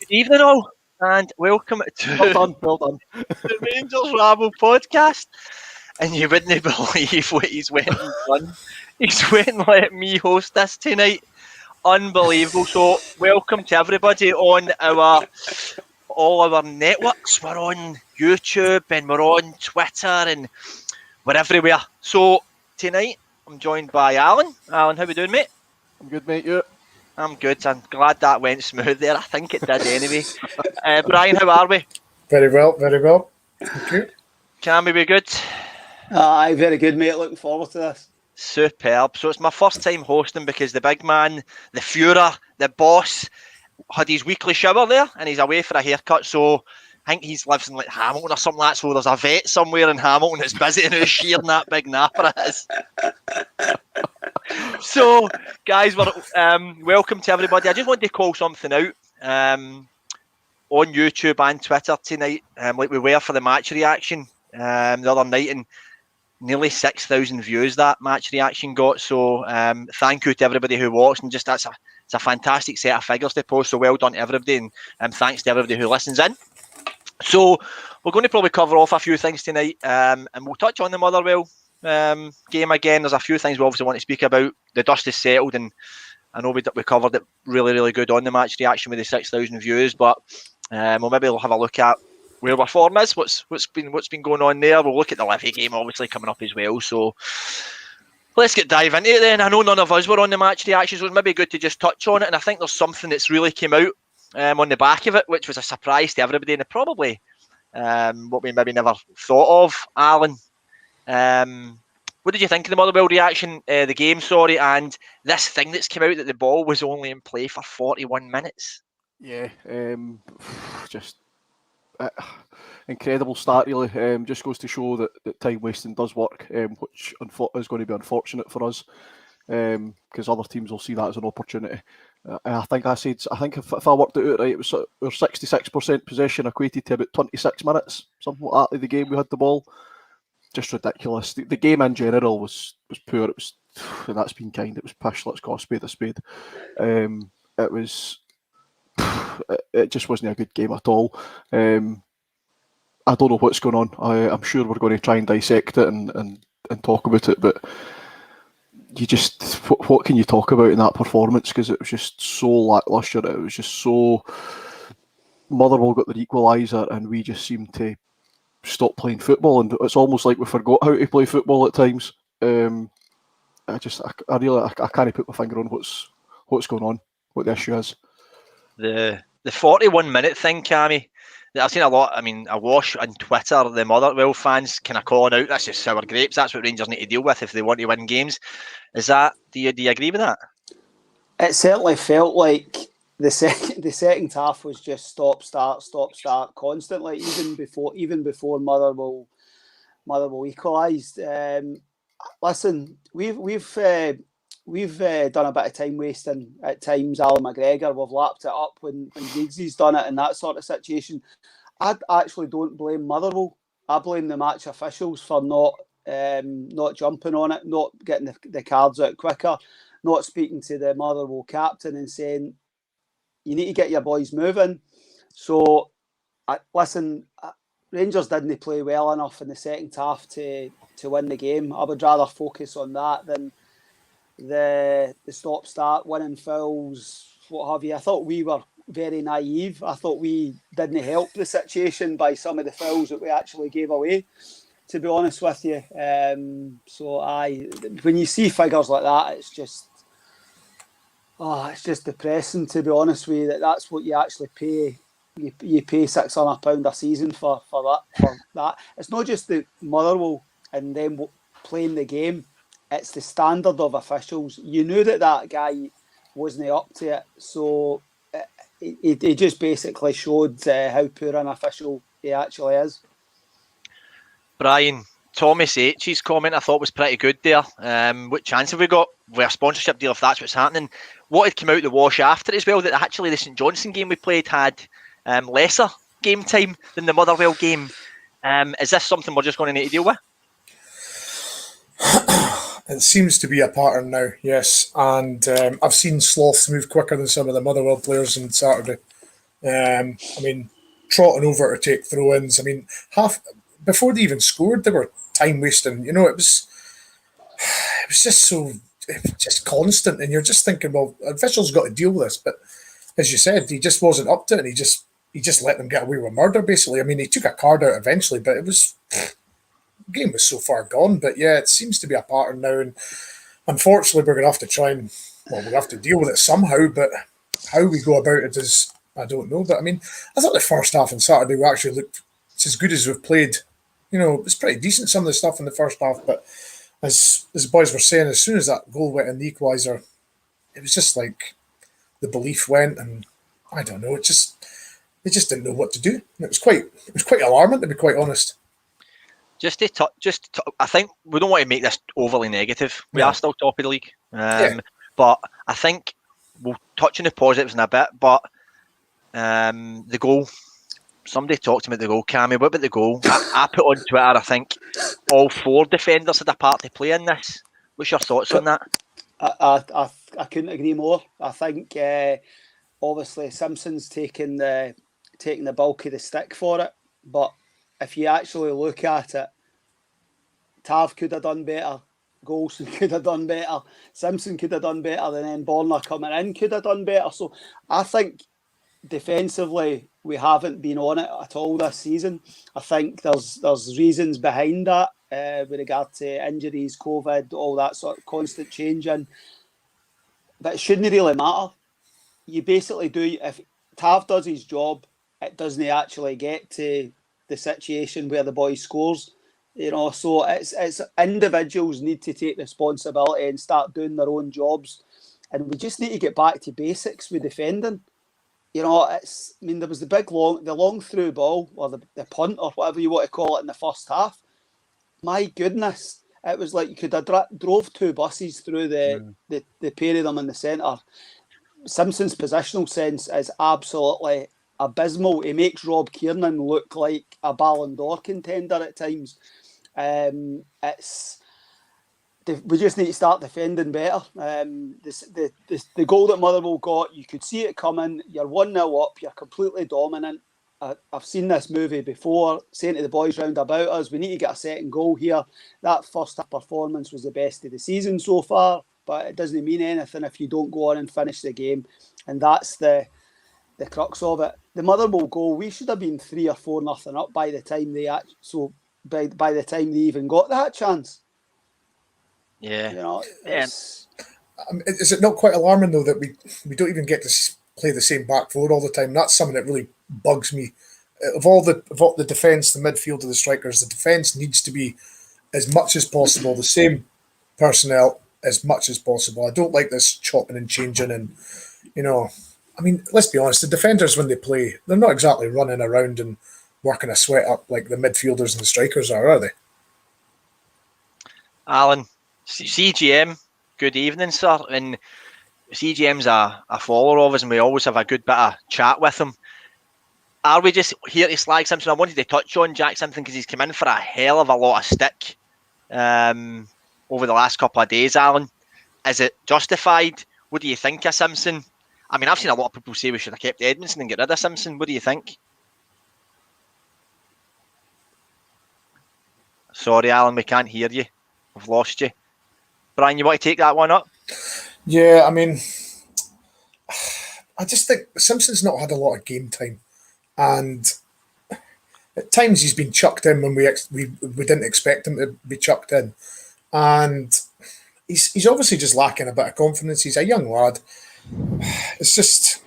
Good evening all, and welcome to the Rangers Rabble podcast. And you wouldn't believe what he's went and done. He's went and let me host this tonight. Unbelievable. So welcome to everybody on all our networks. We're on YouTube and we're on Twitter and we're everywhere. So tonight I'm joined by Alan. Alan, how we doing, mate? I'm good, mate. You? I'm good. I'm glad that went smooth there. I think it did anyway. Bryan, how are we? Very well, very well. Thank you. Can we be good? Aye, very good, mate. Looking forward to this. Superb. So it's my first time hosting because the big man, the Führer, the boss, had his weekly shower there and he's away for a haircut. So I think he lives in like Hamilton or something like that. So there's a vet somewhere in Hamilton that's busy and who's shearing that big napper it is. So, guys, we're welcome to everybody. I just want to call something out on YouTube and Twitter tonight, like we were for the match reaction the other night, and nearly 6,000 views that match reaction got. So, thank you to everybody who watched, and just it's a fantastic set of figures to post. So, well done to everybody, and thanks to everybody who listens in. So, we're going to probably cover off a few things tonight, and we'll touch on the Motherwell game again. There's a few things we obviously want to speak about. The dust is settled, and I know we covered it really good on the match reaction with the 6,000 views, but we'll maybe have a look at where our form is, what's been going on there. We'll look at the Livy game obviously coming up as well. So let's dive into it then. I know none of us were on the match reactions, so it was maybe good to just touch on it, and I think there's something that's really came out on the back of it, which was a surprise to everybody, and probably what we maybe never thought of. Alan, what did you think of the Motherwell reaction, the game, and this thing that's come out that the ball was only in play for 41 minutes? Yeah, just incredible start, really. Just goes to show that time wasting does work, which is going to be unfortunate for us, because other teams will see that as an opportunity. I think if I worked it out right, it was our 66% possession equated to about 26 minutes, something like that, of the game we had the ball. Just ridiculous. The game in general was poor. It was, and that's been kind. It was pish. Let's call a spade a spade. It was. It just wasn't a good game at all. I don't know what's going on. I'm sure we're going to try and dissect it and talk about it. But you just, what can you talk about in that performance? Because it was just so lacklustre. It was just so. Motherwell got their equaliser, and we just seemed to stop playing football, and it's almost like we forgot how to play football at times. I can't put my finger on what's going on, what the issue is. The 41 minute thing, Cammy, I've seen a lot. I mean, a wash on Twitter, the Motherwell fans kind of calling out, that's just sour grapes. That's what Rangers need to deal with if they want to win games. Is that? Do you agree with that? It certainly felt like the second half was just stop start constantly, even before Motherwell equalised. Listen, we've done a bit of time wasting at times. Alan McGregor, we've lapped it up when Giggsy's done it in that sort of situation. I actually don't blame Motherwell. I blame the match officials for not jumping on it, not getting the cards out quicker, not speaking to the Motherwell captain and saying, you need to get your boys moving. So, Rangers didn't play well enough in the second half to win the game. I would rather focus on that than the stop-start, winning fouls, what have you. I thought we were very naive. I thought we didn't help the situation by some of the fouls that we actually gave away, to be honest with you. When you see figures like that, it's just depressing, to be honest with you. That's what you actually pay. You pay £600 a season for that. It's not just the Motherwell and them playing the game. It's the standard of officials. You knew that guy wasn't up to it, so he just basically showed how poor an official he actually is. Bryan, Thomas H's comment I thought was pretty good there. What chance have we got with a sponsorship deal if that's what's happening? What had come out the wash after it as well, that actually the St Johnstone game we played had lesser game time than the Motherwell game. Is this something we're just going to need to deal with? It seems to be a pattern now, yes. And I've seen Sloths move quicker than some of the Motherwell players on Saturday. I mean, trotting over to take throw-ins. I mean, before they even scored, they were time wasting. It was just constant, and you're just thinking, well, officials got to deal with this. But as you said, he just wasn't up to it, and he just let them get away with murder. Basically, I mean, he took a card out eventually, but the game was so far gone. But yeah, it seems to be a pattern now, and unfortunately, we're going to have to try and we have to deal with it somehow. But how we go about it is, I don't know. But I mean, I thought the first half on Saturday we actually looked as good as we've played. It was pretty decent, some of the stuff in the first half. But as the boys were saying, as soon as that goal went in the equaliser, it was just like the belief went, and I don't know. They just didn't know what to do. And it was quite alarming, to be quite honest. I think we don't want to make this overly negative. We are still top of the league, but I think we'll touch on the positives in a bit. But the goal, somebody talked to me about the goal. Cammy, what about the goal? I put on Twitter, I think all 4 defenders had a part to play in this. What's your thoughts on that? I couldn't agree more. I think obviously Simpson's taking the bulk of the stick for it, but if you actually look at it, Tav could have done better, Golson could have done better, Simpson could have done better, and then Borna coming in could have done better. So I think defensively we haven't been on it at all this season. I think there's reasons behind that with regard to injuries, COVID, all that sort of constant changing. But it shouldn't really matter. You basically do, if Tav does his job, it doesn't actually get to the situation where the boy scores. So it's individuals need to take responsibility and start doing their own jobs. And we just need to get back to basics with defending. There was the long through ball, or the punt, or whatever you want to call it, in the first half. My goodness, it was like you could have drove 2 buses through the pair of them in the centre. Simpson's positional sense is absolutely abysmal. He makes Rob Kiernan look like a Ballon d'Or contender at times. We just need to start defending better. The goal that Motherwell got, you could see it coming. You're 1-0 up. You're completely dominant. I've seen this movie before, saying to the boys round about us, we need to get a second goal here. That first performance was the best of the season so far, but it doesn't mean anything if you don't go on and finish the game. And that's the crux of it. The Motherwell goal, we should have been 3 or 4-0 up by the time by the time they even got that chance. Yeah. Is it not quite alarming though that we don't even get to play the same back four all the time? That's something that really bugs me. Of all the defence, the midfield, of the strikers, the defence needs to be as much as possible the same personnel as much as possible. I don't like this chopping and changing, and I mean, let's be honest, the defenders when they play, they're not exactly running around and working a sweat up like the midfielders and the strikers are they? Alan, CGM, good evening, sir. And CGM's a follower of us, and we always have a good bit of chat with him. Are we just here to slag Simpson? I wanted to touch on Jack Simpson because he's come in for a hell of a lot of stick over the last couple of days, Alan. Is it justified? What do you think of Simpson? I mean, I've seen a lot of people say we should have kept Edmondson and get rid of Simpson. What do you think? Sorry, Alan, we can't hear you. We've lost you. Bryan, you want to take that one up? Yeah, I mean, I just think Simpson's not had a lot of game time. And at times he's been chucked in when we didn't expect him to be chucked in. And he's obviously just lacking a bit of confidence. He's a young lad. It's just,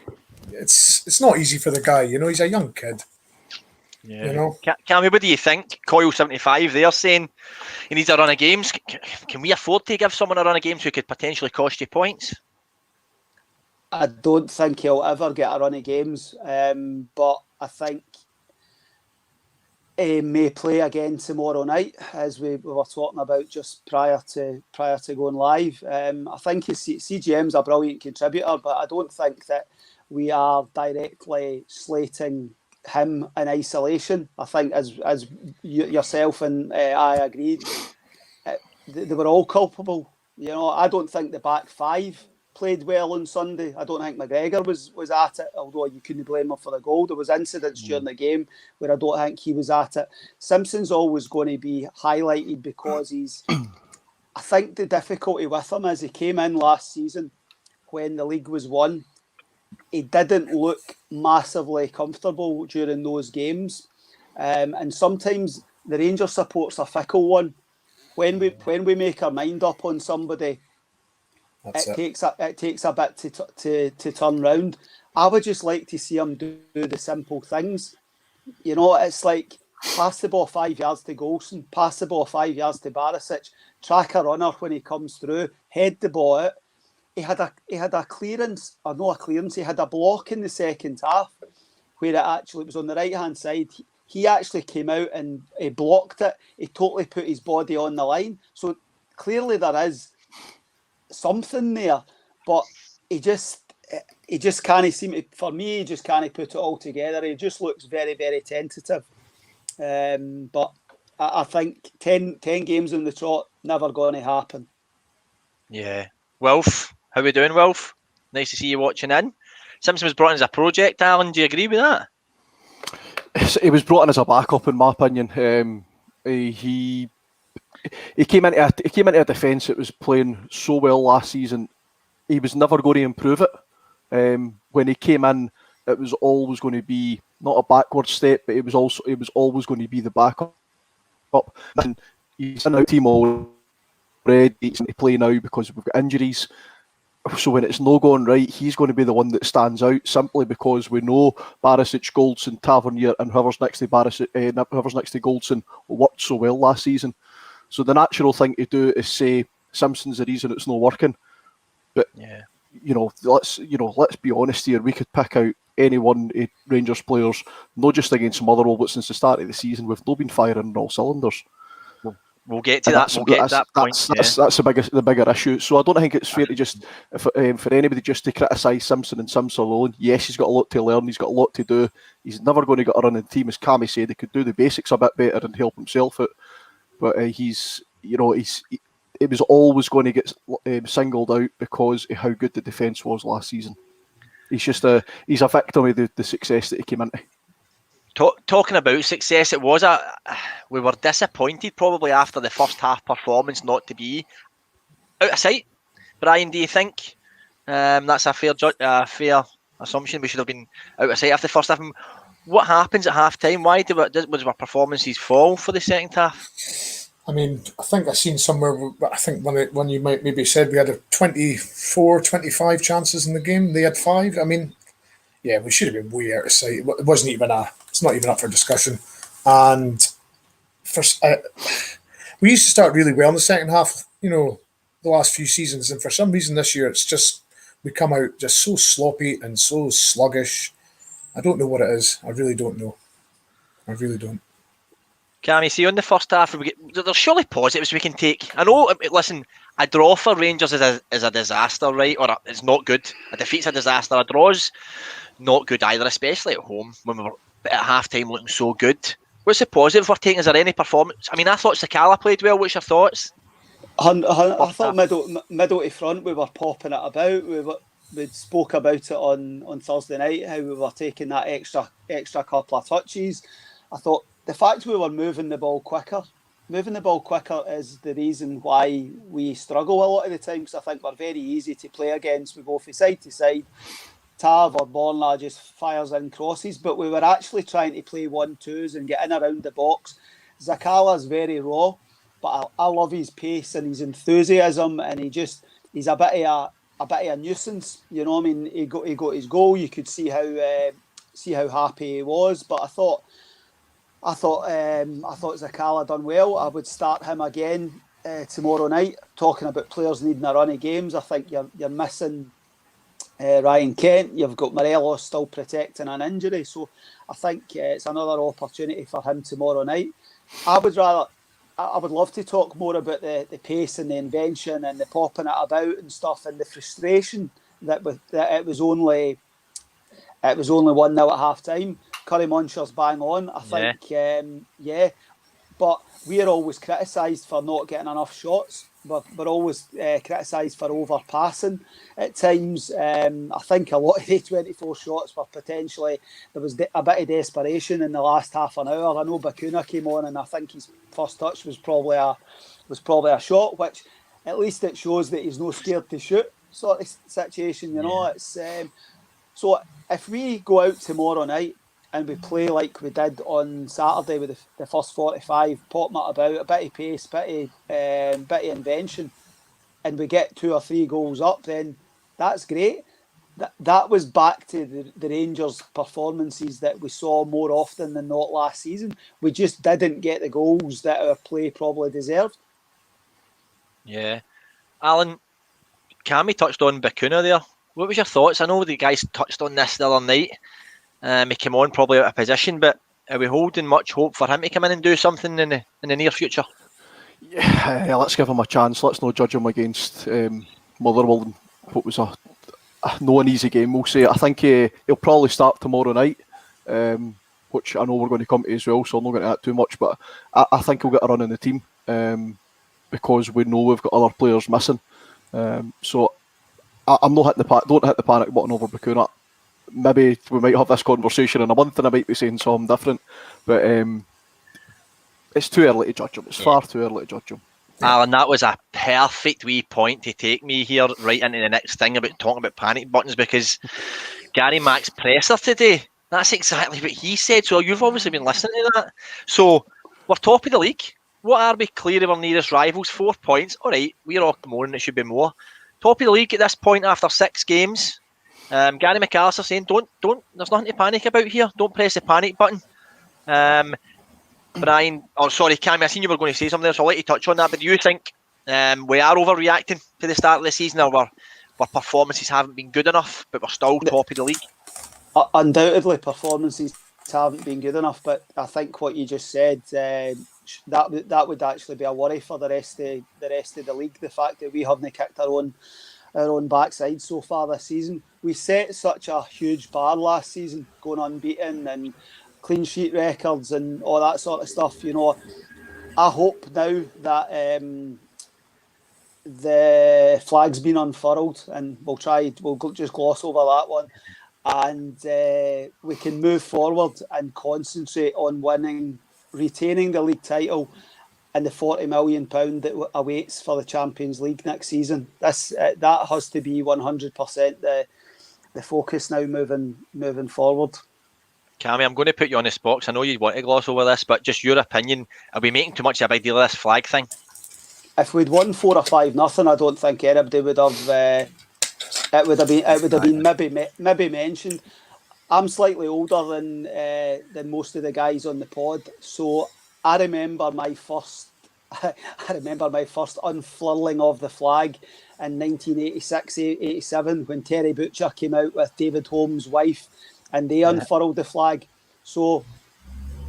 it's not easy for the guy, he's a young kid. Yeah. Cammy, what do you think? Coil75, they're saying he needs a run of games. Can we afford to give someone a run of games who could potentially cost you points? I don't think he'll ever get a run of games, but I think he may play again tomorrow night, as we were talking about just prior to going live. I think CGM's a brilliant contributor, but I don't think that we are directly slating him in isolation. I think as yourself and I agreed, they were all culpable. I don't think the back five played well on Sunday. I don't think McGregor was at it, although you couldn't blame him for the goal. There was incidents during the game where I don't think he was at it. Simpson's always going to be highlighted because I think the difficulty with him is he came in last season when the league was won. He didn't look massively comfortable during those games. And sometimes the Rangers support's a fickle one. When we make our mind up on somebody, it takes a bit to turn round. I would just like to see him do the simple things. You know, it's like pass the ball 5 yards to Golson, pass the ball 5 yards to Barisic, track a runner when he comes through, head the ball out. He had a clearance, or not a clearance, he had a block in the second half where it was on the right-hand side. He actually came out and he blocked it. He totally put his body on the line. So clearly there is something there, but he just can't seem to, for me, he just can't put it all together. He just looks very, very tentative. But I think 10 games in the trot, never going to happen. Yeah. Wilf, how we doing, Wilf? Nice to see you watching in. Simpson was brought in as a project, Alan. Do you agree with that? He was brought in as a backup, in my opinion. He came into a defence that was playing so well last season. He was never going to improve it. When he came in, it was always going to be not a backward step, but it was always going to be the backup. And he's in our team already. He's to play now because we've got injuries. So when it's no going right, he's going to be the one that stands out simply because we know Barisic, Goldson, Tavernier, and whoever's next to Goldson worked so well last season. So the natural thing to do is say Simpson's the reason it's not working. But let's be honest here. We could pick out any one Rangers players, not just against Motherwell, but since the start of the season, we've not been firing on all cylinders. We'll get to that. We'll get to that point. That's the bigger issue. So I don't think it's fair to just for anybody just to criticise Simpson and Simpson alone. Yes, he's got a lot to learn. He's got a lot to do. He's never going to get a run in the team, as Cammy said. He could do the basics a bit better and help himself out. But it was always going to get singled out because of how good the defence was last season. He's a victim of the success that he came into. Talking about success, we were disappointed probably after the first half performance not to be out of sight. Bryan, do you think that's a fair assumption? We should have been out of sight after the first half. What happens at half time? Why was our performances fall for the second half? I mean, I think I seen somewhere, I think when you might maybe said we had 24, 25 chances in the game. They had 5. I mean, yeah, we should have been way out of sight. It's not even up for discussion. And we used to start really well in the second half, the last few seasons. And for some reason this year, it's just, we come out just so sloppy and so sluggish. I don't know what it is. I really don't know. I really don't. Cammy, see on the first half, there's surely positives we can take. I know, listen, a draw for Rangers is a disaster, right? Or it's not good. A defeat's a disaster. A draw's not good either, especially at home when we were at half-time looking so good. What's the positive we're taking? Is there any performance? I mean, I thought Sakala played well. What's your thoughts? I thought middle to front, we were popping it about. We spoke about it on Thursday night, how we were taking that extra couple of touches. I thought the fact we were moving the ball quicker is the reason why we struggle a lot of the time, because I think we're very easy to play against. We go from side to side. Tav or Borna just fires in crosses, but we were actually trying to play 1-2s and get in around the box. Zakala's very raw, but I love his pace and his enthusiasm, and he's a bit of a nuisance. You know, I mean, he got his goal. You could see how happy he was, but I thought Zakala done well. I would start him again tomorrow night. Talking about players needing a run of games, I think you're missing Ryan Kent. You've got Morelos still protecting an injury, so I think it's another opportunity for him tomorrow night. I would love to talk more about the pace and the invention and the popping it about and stuff, and the frustration that it was only 1-0 at half time. Curry Muncher's bang on. I think, but we are always criticised for not getting enough shots. We're always criticised for overpassing at times. I think a lot of the 24 shots were potentially, there was a bit of desperation in the last half an hour. I know Bakuna came on, and I think his first touch was probably a shot, which at least it shows that he's not scared to shoot, sort of situation. You know, it's so if we go out tomorrow night and we play like we did on Saturday with the first 45, pop it about, a bit of pace, bit of invention, and we get 2 or 3 goals up, then that's great. That was back to the Rangers' performances that we saw more often than not last season. We just didn't get the goals that our play probably deserved. Yeah. Alan, Cammy touched on Bakuna there. What was your thoughts? I know the guys touched on this the other night. He came on probably out of position, but are we holding much hope for him to come in and do something in the near future? Yeah, let's give him a chance. Let's not judge him against Motherwell in what was no an easy game, we'll say. I think he'll probably start tomorrow night, which I know we're going to come to as well, so I'm not going to add too much, but I think he'll get a run in the team because we know we've got other players missing. So I'm not don't hit the panic button over Bakuna. Maybe we might have this conversation in a month and I might be saying something different, but it's too early to judge him. It's far too early to judge him. Alan, that was a perfect wee point to take me here right into the next thing about talking about panic buttons, because Gary Mack's presser today, that's exactly what he said. So you've obviously been listening to that. So we're top of the league. What are we? Clear of our nearest rivals, 4 points. All right, we're off more and it should be more. Top of the league at this point after 6 games. Gary McAllister saying, don't, there's nothing to panic about here. Don't press the panic button. Bryan, Cammy, I seen you were going to say something there, so I'll let you touch on that. But do you think we are overreacting to the start of the season, or our performances haven't been good enough, but we're still top of the league? Undoubtedly, performances haven't been good enough, but I think what you just said, that would actually be a worry for the rest of the league. The fact that we haven't kicked our own backside so far this season. We set such a huge bar last season, going unbeaten and clean sheet records and all that sort of stuff. You know, I hope now that the flag's been unfurled, and we'll just gloss over that one, and we can move forward and concentrate on retaining the league title and the £40 million that awaits for the Champions League next season. That has to be 100% the focus now moving forward. Cammy, I'm going to put you on the spot because I know you want to gloss over this, but just your opinion, are we making too much of a big deal of this flag thing? If we'd won 4 or 5-0, I don't think anybody would have. It would have been maybe mentioned. I'm slightly older than most of the guys on the pod, so I remember my first unfurling of the flag in 1986-87 when Terry Butcher came out with David Holmes' wife and they unfurled the flag. So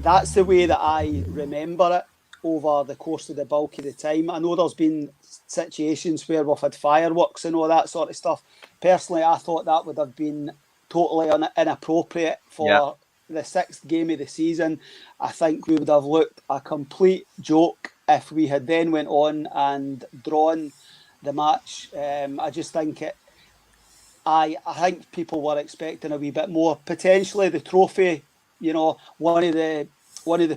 that's the way that I remember it over the course of the bulk of the time. I know there's been situations where we've had fireworks and all that sort of stuff. Personally, I thought that would have been totally inappropriate for the 6th game of the season. I think we would have looked a complete joke if we had then went on and drawn the match. I just think I think people were expecting a wee bit more. Potentially the trophy, you know, one of the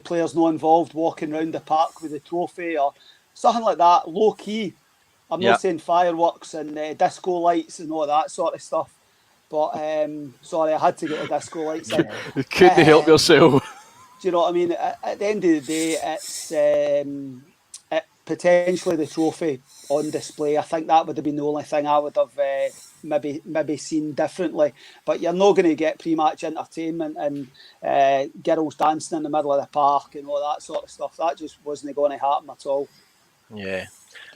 players not involved walking around the park with the trophy or something like that, low key. I'm not saying fireworks and disco lights and all that sort of stuff. But sorry, I had to get the disco lights in. You couldn't help yourself. Do you know what I mean? At the end of the day, it's potentially the trophy on display. I think that would have been the only thing I would have maybe seen differently. But you're not going to get pre-match entertainment and girls dancing in the middle of the park and all that sort of stuff. That just wasn't going to happen at all. Yeah.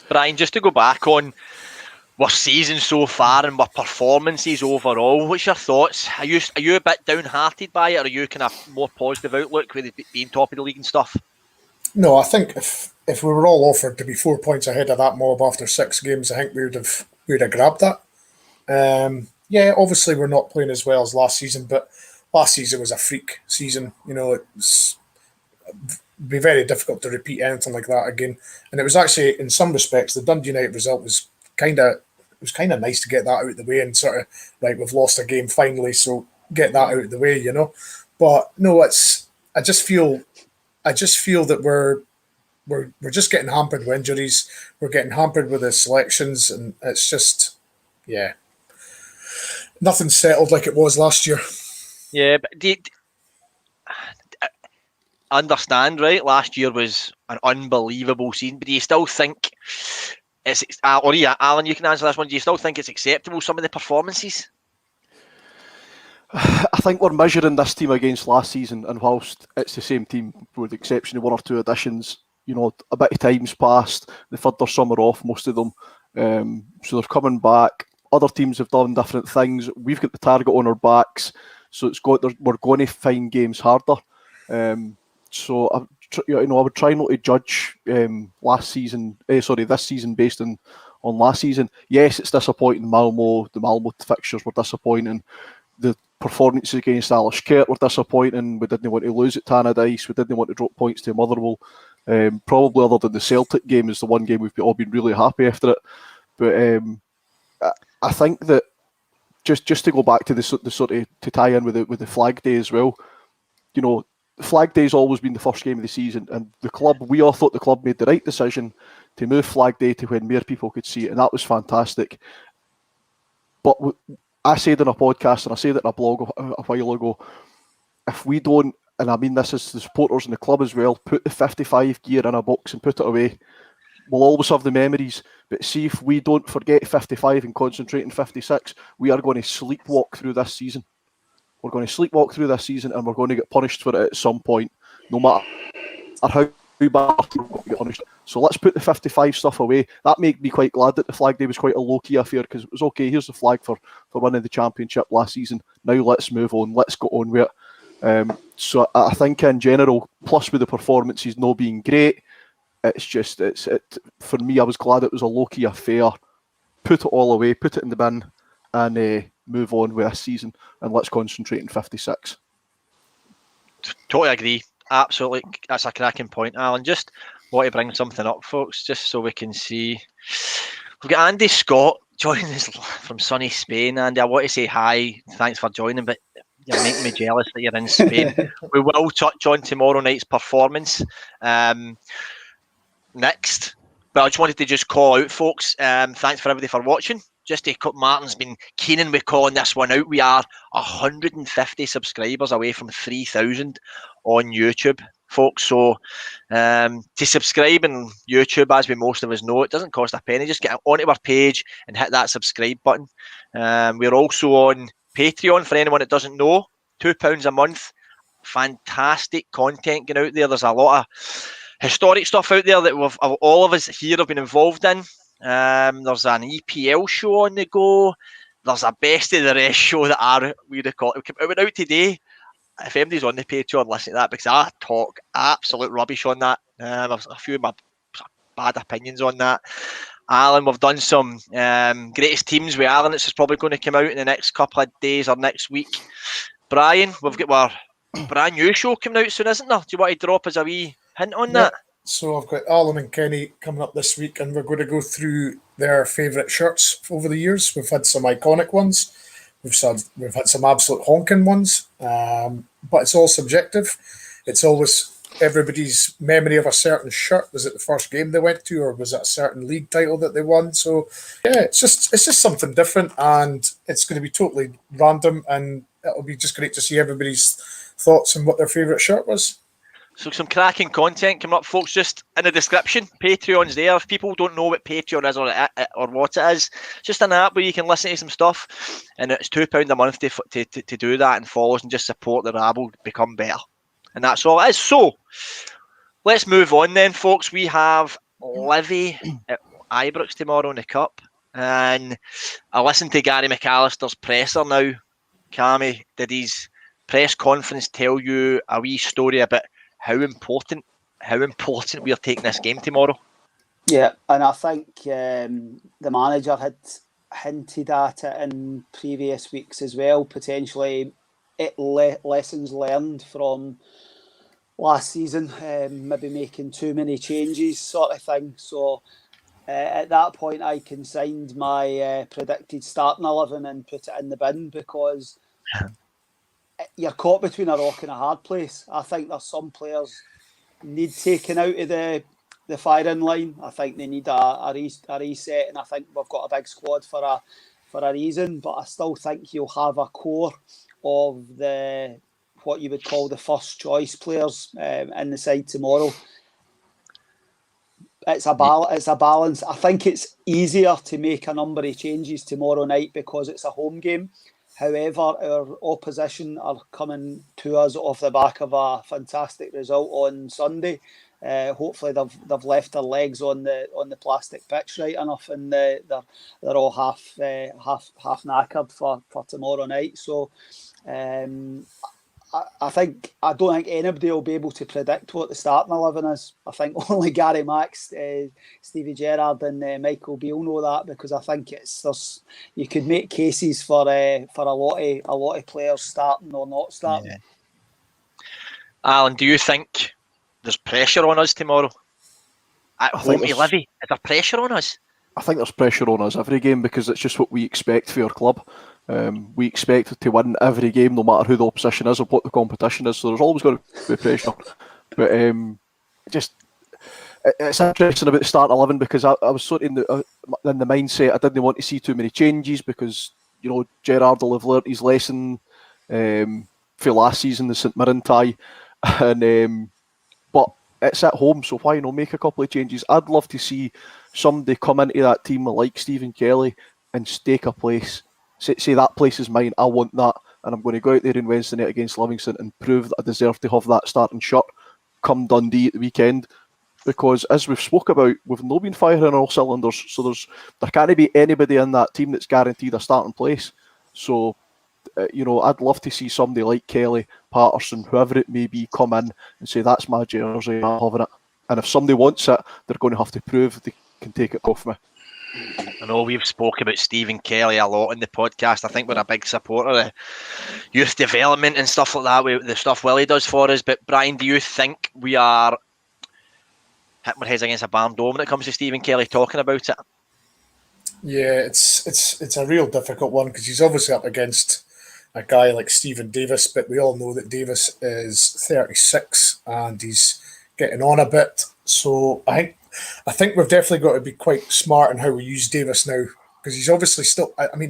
Bryan, just to go back on our season so far and our performances overall, what's your thoughts? Are you a bit downhearted by it, or are you kind of more positive outlook with it being top of the league and stuff? No, I think if we were all offered to be 4 points ahead of that mob after 6 games, I think we would have grabbed that. Obviously we're not playing as well as last season, but last season was a freak season. You know, it's be very difficult to repeat anything like that again. And it was actually, in some respects, the Dundee United result was kind of nice to get that out of the way and sort of like, we've lost a game finally, so get that out of the way, But no, I just feel that we're just getting hampered with injuries. We're getting hampered with the selections, and it's just, yeah, nothing's settled like it was last year. Yeah, but I understand, right? Last year was an unbelievable season, but do you still think Alan, you can answer this one. Do you still think it's acceptable, some of the performances? I think we're measuring this team against last season, and whilst it's the same team with the exception of one or two additions, a bit of time's passed. They've had their summer off, most of them, so they're coming back. Other teams have done different things. We've got the target on our backs, so we're going to find games harder. So I would try not to judge this season based on last season. Yes, it's disappointing. The Malmo fixtures were disappointing. The performances against Alashkert were disappointing. We didn't want to lose at Tannadice. We didn't want to drop points to Motherwell. Probably other than the Celtic game is the one game we've all been really happy after it. But I think that just to go back to the sort of to tie in with the Flag Day as well, Flag Day's always been the first game of the season, and we all thought the club made the right decision to move Flag Day to when more people could see it, and that was fantastic. But I said in a podcast, and I said it in a blog a while ago, if we don't, and I mean this is the supporters in the club as well, put the 55 gear in a box and put it away, we'll always have the memories. But see, if we don't forget 55 and concentrate on 56, we are going to sleepwalk through this season. We're going to sleepwalk through this season, and we're going to get punished for it at some point, no matter how bad we're going to get punished. So let's put the 55 stuff away. That made me quite glad that the Flag Day was quite a low-key affair, because it was okay, here's the flag for winning the championship last season. Now let's move on. Let's go on with it. So I think in general, plus with the performances not being great, for me, I was glad it was a low-key affair. Put it all away, put it in the bin, and move on with this season, and let's concentrate on 56. Totally agree. Absolutely. That's a cracking point, Alan. Just want to bring something up, folks, just so we can see. We've got Andy Scott joining us from sunny Spain. Andy, I want to say hi. Thanks for joining, but you're making me jealous that you're in Spain. We will touch on tomorrow night's performance next. But I just wanted to just call out, folks. Thanks for everybody for watching. Martin's been keening with calling this one out. We are 150 subscribers away from 3,000 on YouTube, folks. So to subscribe on YouTube, as we most of us know, it doesn't cost a penny. Just get onto our page and hit that subscribe button. We're also on Patreon for anyone that doesn't know. £2 a month. Fantastic content going out there. There's a lot of historic stuff out there that all of us here have been involved in. There's an EPL show on the go. There's a best of the rest show that we record. It went out today. If anybody's on the Patreon, listen to that, because I talk absolute rubbish on that. There's a few of my bad opinions on that. Alan, we've done some greatest teams with Alan. This is probably going to come out in the next couple of days or next week. Brian, we've got our brand new show coming out soon, isn't there? Do you want to drop us a wee hint on that? So I've got Alan and Kenny coming up this week, and we're going to go through their favourite shirts over the years. We've had some iconic ones. We've had some absolute honking ones, but it's all subjective. It's always everybody's memory of a certain shirt. Was it the first game they went to, or was it a certain league title that they won? So yeah, it's just something different, and it's going to be totally random, and it'll be just great to see everybody's thoughts on what their favourite shirt was. So some cracking content coming up, folks. Just in the description, Patreon's there. If people don't know what Patreon is or what it is, just an app where you can listen to some stuff, and it's £2 a month to do that and follow us and just support the rabble become better. And that's all it is. So let's move on then, folks. We have Livy at Ibrox tomorrow in the Cup, and I listened to Gary McAllister's presser now. Cammy, did his press conference tell you a wee story about how important we are taking this game tomorrow? Yeah, and I think the manager had hinted at it in previous weeks as well. Potentially, lessons learned from last season, maybe making too many changes, sort of thing. So at that point, I consigned my predicted starting 11 and put it in the bin, because you're caught between a rock and a hard place. I think there's some players need taken out of the firing line. I think they need a reset, and I think we've got a big squad for a reason. But I still think you'll have a core of what you would call the first choice players in the side tomorrow. It's a balance. I think it's easier to make a number of changes tomorrow night because it's a home game. However, our opposition are coming to us off the back of a fantastic result on Sunday. Hopefully, they've left their legs on the plastic pitch right enough, and they're all half knackered for tomorrow night. So, I don't think anybody will be able to predict what the starting 11 is. I think only Gary Max, Stevie Gerrard, and Michael Beale know that, because I think you could make cases for a lot of players starting or not starting. Yeah. Alan, do you think there's pressure on us tomorrow at home to Livy? Is there pressure on us? I think there's pressure on us every game, because it's just what we expect for our club. We expect to win every game, no matter who the opposition is or what the competition is. So there's always going to be pressure. But it's interesting about the start 11, because I was sort of in the mindset I didn't want to see too many changes, because Gerrard will have learnt his lesson for last season, the St Mirren tie, and but it's at home, so why not make a couple of changes? I'd love to see somebody come into that team like Stephen Kelly and stake a place. Say that place is mine, I want that, and I'm going to go out there on Wednesday night against Livingston and prove that I deserve to have that starting shirt come Dundee at the weekend. Because as we've spoke about, we've not been firing on all cylinders, so there can't be anybody in that team that's guaranteed a starting place. So, I'd love to see somebody like Kelly, Patterson, whoever it may be, come in and say, that's my jersey, I'm having it. And if somebody wants it, they're going to have to prove they can take it off me. I know we've spoke about Stephen Kelly a lot in the podcast. I think we're a big supporter of youth development and stuff like that, the stuff Willie does for us. But Bryan, do you think we are hitting our heads against a barn door when it comes to Stephen Kelly talking about it? Yeah, it's a real difficult one, because he's obviously up against a guy like Stephen Davis, but we all know that Davis is 36 and he's getting on a bit. So I think we've definitely got to be quite smart in how we use Davis now, because he's obviously still. We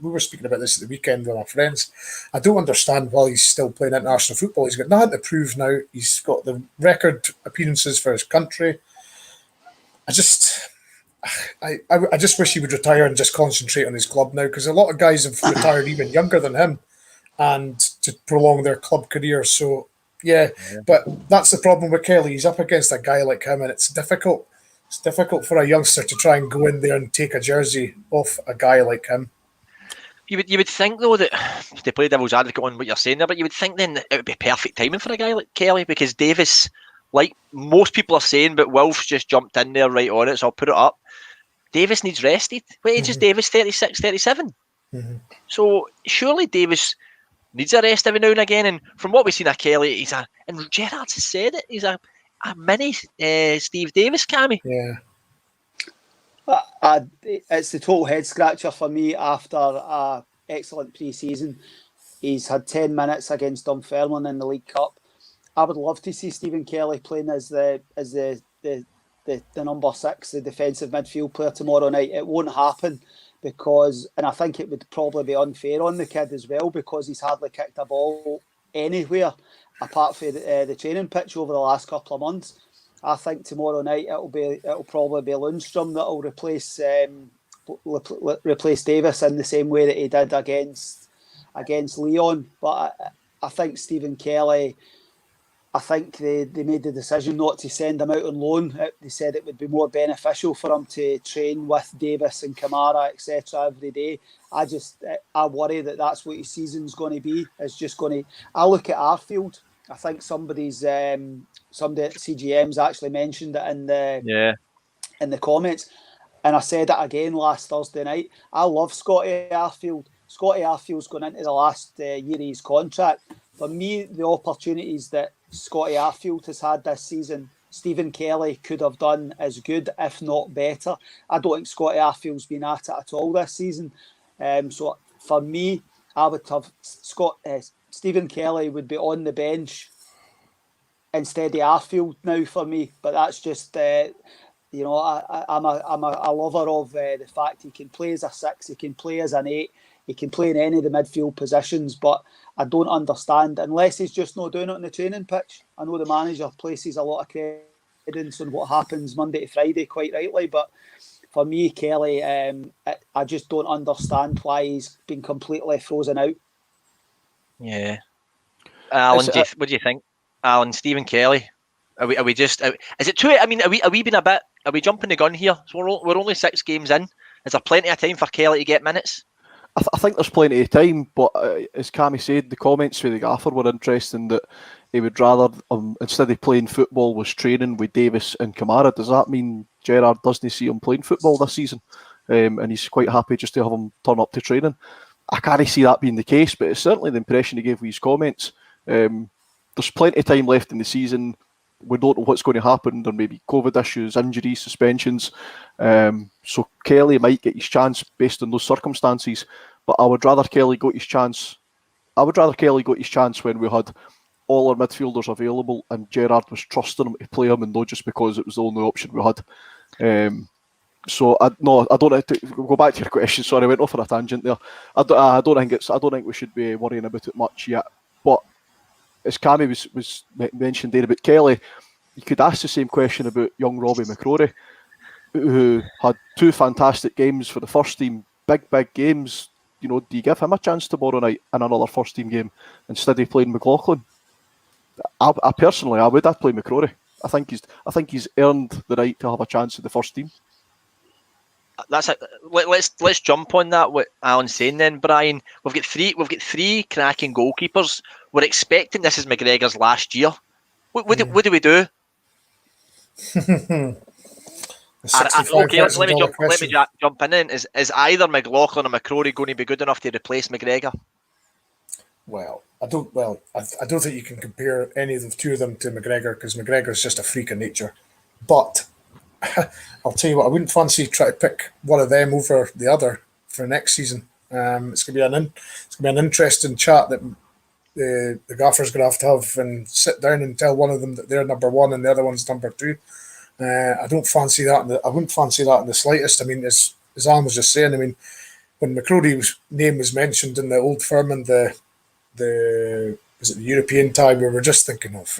were speaking about this at the weekend with my friends. I don't understand why he's still playing international football. He's got nothing to prove now. He's got the record appearances for his country. I just wish he would retire and just concentrate on his club now, because a lot of guys have retired even younger than him, and to prolong their club career. So yeah, but that's the problem with Kelly. He's up against a guy like him, and it's difficult. It's difficult for a youngster to try and go in there and take a jersey off a guy like him. You would think, though, that to play devil's advocate on what you're saying there, but you would think then it would be perfect timing for a guy like Kelly, because Davis, like most people are saying, but Wilf's just jumped in there right on it, so I'll put it up. Davis needs rested. What age is Davis? 36, 37? Mm-hmm. So surely Davis needs a rest every now and again. And from what we've seen of Kelly, and Gerrard has said it, he's a mini Steve Davis, Cammy. Yeah. It's the total head scratcher for me after an excellent pre-season. He's had 10 minutes against Dunfermline in the League Cup. I would love to see Stephen Kelly playing as the number 6, the defensive midfield player tomorrow night. It won't happen and I think it would probably be unfair on the kid as well, because he's hardly kicked a ball anywhere apart from the training pitch over the last couple of months. I think tomorrow night it'll probably be Lundstrom that will replace Davis in the same way that he did against Leon. But I think Stephen Kelly, I think they made the decision not to send him out on loan. They said it would be more beneficial for him to train with Davis and Kamara, etc. every day. I worry that that's what his season's going to be. It's just going to. I look at Arfield. I think somebody at CGM's actually mentioned it in the comments, and I said it again last Thursday night. I love Scotty Arfield. Scotty Arfield's going into the last year of his contract. For me, the opportunities that Scotty Arfield has had this season, Stephen Kelly could have done as good, if not better. I don't think Scotty Arfield's been at it at all this season. So for me, I would have Stephen Kelly would be on the bench instead of Arfield now for me. But that's just I'm a lover of the fact he can play as a 6, he can play as an 8, he can play in any of the midfield positions. But I don't understand, unless he's just not doing it on the training pitch. I know the manager places a lot of credence on what happens Monday to Friday, quite rightly, but for me, Kelly, I just don't understand why he's been completely frozen out. Yeah. Alan, what do you think? Alan, Stephen Kelly, are we just? Is it too? I mean, are we being a bit? Are we jumping the gun here? So we're only 6 games in. Is there plenty of time for Kelly to get minutes? I think there's plenty of time, but as Cammy said, the comments from the gaffer were interesting, that he would rather, instead of playing football, was training with Davis and Kamara. Does that mean Gerrard doesn't see him playing football this season? And he's quite happy just to have him turn up to training? I can't see that being the case, but it's certainly the impression he gave with his comments. There's plenty of time left in the season. We don't know what's going to happen. There may be COVID issues, injuries, suspensions. So Kelly might get his chance based on those circumstances. But I would rather Kelly got his chance. I would rather Kelly got his chance when we had all our midfielders available and Gerrard was trusting him to play him, and not just because it was the only option we had. So I don't have to go back to your question. Sorry, I went off on a tangent there. I don't think we should be worrying about it much yet. But as Cammy was mentioned there about Kelly, you could ask the same question about young Robbie McCrory, who had 2 fantastic games for the first team, big games. You know, do you give him a chance tomorrow night in another first team game instead of playing McLaughlin? I personally, I'd play McCrory. I think he's earned the right to have a chance in the first team. That's it. Let's jump on that. What Alan's saying then, Brian. We've got three cracking goalkeepers. We're expecting this is McGregor's last year. What do we do? Okay, let me jump in. Is either McLaughlin or McCrory going to be good enough to replace McGregor? Well, I don't think you can compare any of the 2 of them to McGregor, because McGregor's just a freak of nature. But I'll tell you what, I wouldn't fancy trying to pick one of them over the other for next season. It's going to be an interesting chat that the gaffer's going to have and sit down and tell one of them that they're number 1 and the other one's number 2. I don't fancy that. I wouldn't fancy that in the slightest. I mean, as Alan was just saying, I mean, when McCrory's name was mentioned in the Old Firm and the European tie, we were just thinking of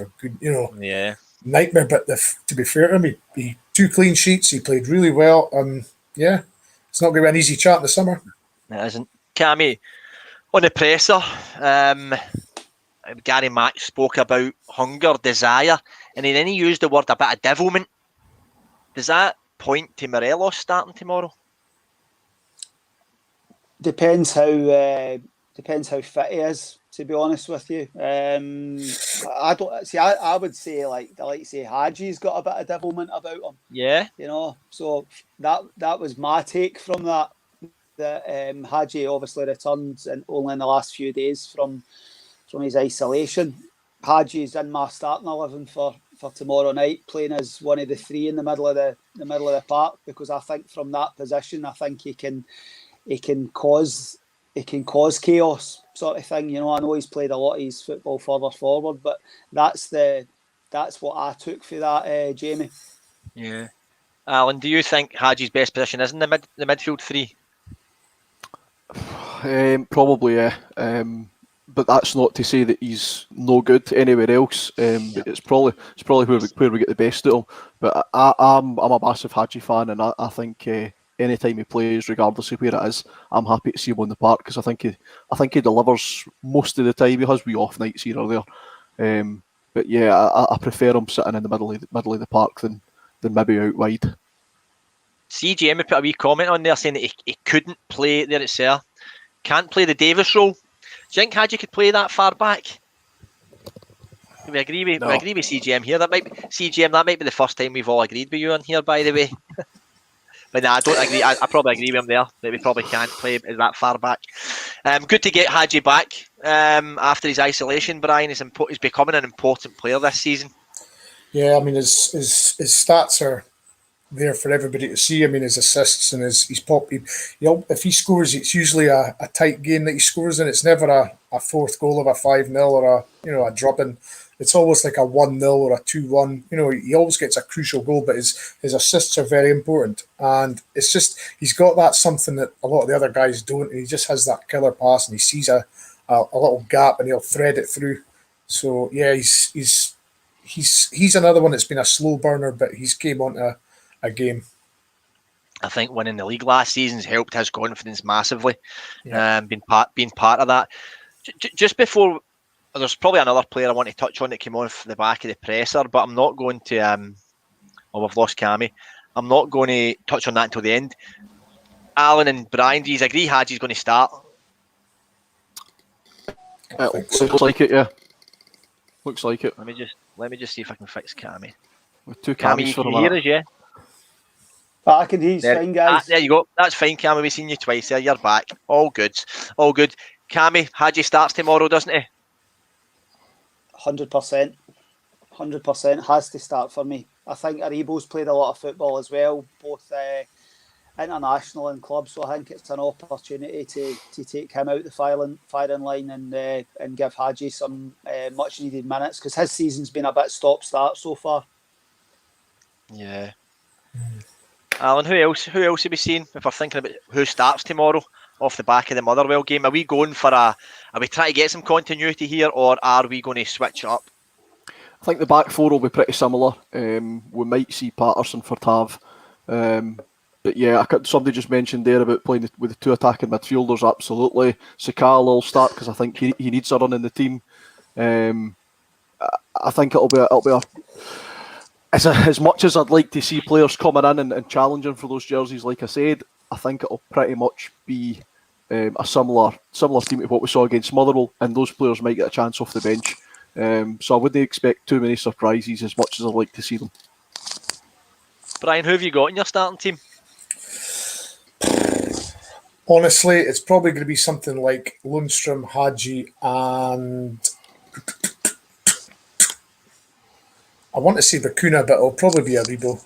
nightmare. But to be fair to him, he 2 clean sheets. He played really well. It's not going to be an easy chat in the summer. It isn't. Cammy, on the presser, Gary Mack spoke about hunger, desire, and then he used the word a bit of devilment. Does that point to Morelos starting tomorrow? Depends how fit he is, to be honest with you. I don't see. I would say like say Hagi's got a bit of devilment about him. Yeah. You know, so that was my take from that. That Hagi obviously returned only in the last few days from his isolation. Hagi's in my starting 11 for tomorrow night, playing as one of the 3 in the middle of the park, because I think from that position, I think he can cause chaos, sort of thing. You know, I know he's played a lot of his football further forward, but that's what I took for that, Jamie. Yeah. Alan, do you think Hagi's best position is in the midfield 3? Probably, yeah. But that's not to say that he's no good anywhere else. But it's probably where we get the best of him. But I'm a massive Hagi fan, and I think anytime he plays, regardless of where it is, I'm happy to see him on the park, because I think he delivers most of the time. He has wee off nights here or there. But yeah, I prefer him sitting in the middle of the park than maybe out wide. CGM put a wee comment on there saying that he couldn't play there. It's there. Can't play the Davis role. Do you think Hagi could play that far back? We agree with CGM here. That might be the first time we've all agreed with you on here, by the way. But no, I don't agree. I probably agree with him there that we probably can't play that far back. Good to get Hagi back. after his isolation, Bryan? He's becoming an important player this season. Yeah, I mean his stats are there for everybody to see. I mean his assists and his pop. If he scores, it's usually a tight game that he scores, and it's never a fourth goal of a 5-0 or a drubbing. It's always like a 1-0 or a 2-1. He always gets a crucial goal, but his assists are very important, and it's just he's got that something that a lot of the other guys don't, and he just has that killer pass, and he sees a little gap and he'll thread it through. So yeah, he's another one that's been a slow burner, but he's came onto a game. I think winning the league last season's helped his confidence massively. Yeah. Being part of that. Just before, there's probably another player I want to touch on that came off the back of the presser, but I'm not going to. We've lost Cammy. I'm not going to touch on that until the end. Alan and Bryan, do you agree Hadji's going to start? Looks like it, yeah. Looks like it. Let me just see if I can fix Cammy. With two Cammy, Cammies you for can a hear minute. us, yeah? I can hear you fine, guys. There you go. That's fine, Cammy. We've seen you twice there. You're back. All good. All good. Cammy, Hadji starts tomorrow, doesn't he? 100%. 100% has to start for me. I think Aribo's played a lot of football as well, both international and club, so I think it's an opportunity to take him out the firing line and give Hadji some much needed minutes, because his season's been a bit stop-start so far. Yeah. Alan, who else are we seeing if we're thinking about who starts tomorrow off the back of the Motherwell game? Are we going for are we trying to get some continuity here, or are we going to switch up? I think the back four will be pretty similar. We might see Patterson for Tav. But yeah, somebody just mentioned there about playing with the two attacking midfielders. Absolutely. Sakal will start because I think he needs a run in the team. I think it'll be as much as I'd like to see players coming in and challenging for those jerseys, like I said, I think it'll pretty much be a similar team to what we saw against Motherwell, and those players might get a chance off the bench. So I wouldn't expect too many surprises as much as I'd like to see them. Bryan, who have you got in your starting team? Honestly, it's probably going to be something like Lundstrom, Hadji, and I want to say Bakuna, but it'll probably be Aribo.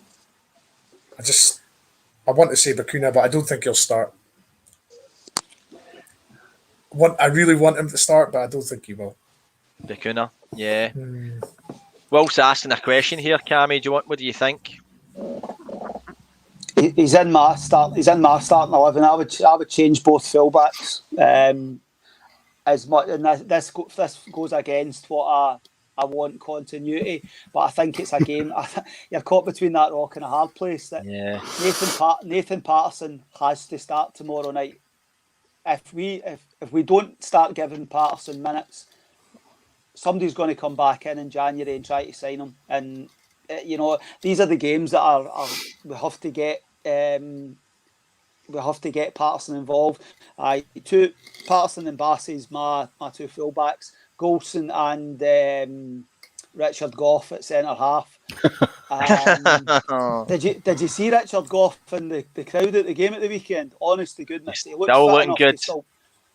I want to say Bakuna, but I don't think he'll start. I really want him to start, but I don't think he will. Bakuna, yeah. Will's asking a question here, Cammy. What do you think? He's in my starting 11. I would change both fullbacks. As much, and this goes against what I want continuity, but I think it's a game. You're caught between that rock and a hard place. Yeah. Nathan Patterson has to start tomorrow night. If we don't start giving Patterson minutes, somebody's going to come back in January and try to sign him. And these are the games that we have to get. We have to get Patterson involved. Patterson and Bassey's my two fullbacks. Golson and Richard Goff at centre half. Did you see Richard Goff and the crowd at the game at the weekend? Honest to goodness, he looked still looking good.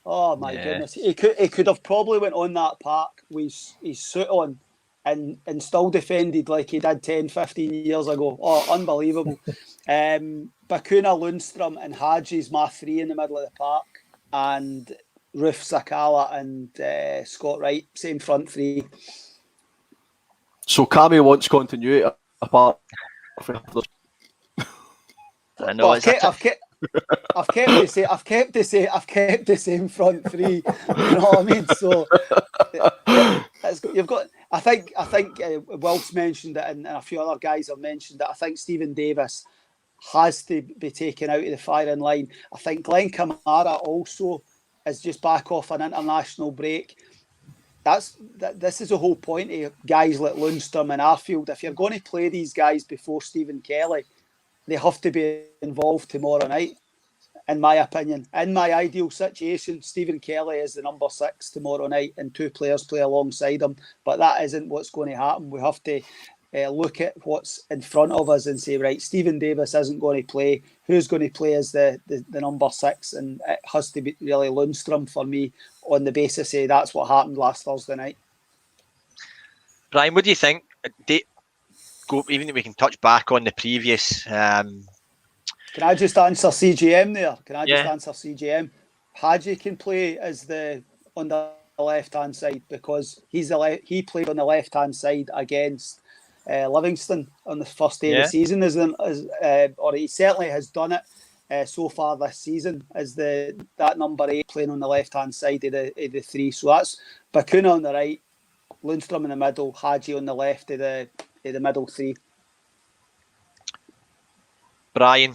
Oh my goodness, he could have probably went on that park with his suit on and still defended like he did 10, 15 years ago. Oh, unbelievable. Bakuna, Lundstrom and Hadji's my three in the middle of the park, and Roof, Sakala and Scott Wright, same front three. So Cammy wants continuity apart from this. I know. I've kept the same front three. You know what I mean? So you've got. I think Wilkes mentioned it, and a few other guys have mentioned it. I think Stephen Davis has to be taken out of the firing line. I think Glenn Kamara also is just back off an international break. This is the whole point of guys like Lundstrom and Arfield. If you're going to play these guys before Stephen Kelly, they have to be involved tomorrow night, in my opinion. In my ideal situation, Stephen Kelly is the number 6 tomorrow night and two players play alongside him. But that isn't what's going to happen. We have to look at what's in front of us and say, right, Stephen Davis isn't going to play. Who's going to play as the number 6? And it has to be really Lundstrom for me on the basis of that's what happened last Thursday night. Bryan, what do you think? Even if we can touch back on the previous. Can I just answer CGM there? Haggarty can play as on the left-hand side because he played on the left-hand side against Livingston on the first day of the season, or he certainly has done it so far this season as that number 8 playing on the left-hand side of the three. So that's Bakuna on the right, Lundstrom in the middle, Haggarty on the left of the middle three. Bryan,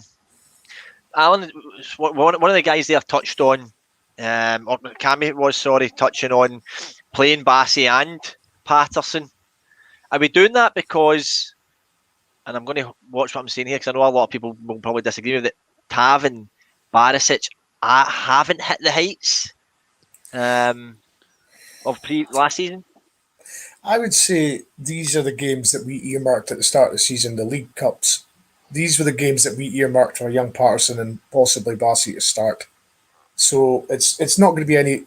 Alan, one of the guys there touched on, or Cammy was, touching on playing Bassey and Patterson. Are we doing that because, and I'm going to watch what I'm saying here because I know a lot of people will probably disagree with it, Tav and Barisic haven't hit the heights of last season? I would say these are the games that we earmarked at the start of the season, the League Cups. These were the games that we earmarked for young Patterson and possibly Bassey to start. So it's not going to be any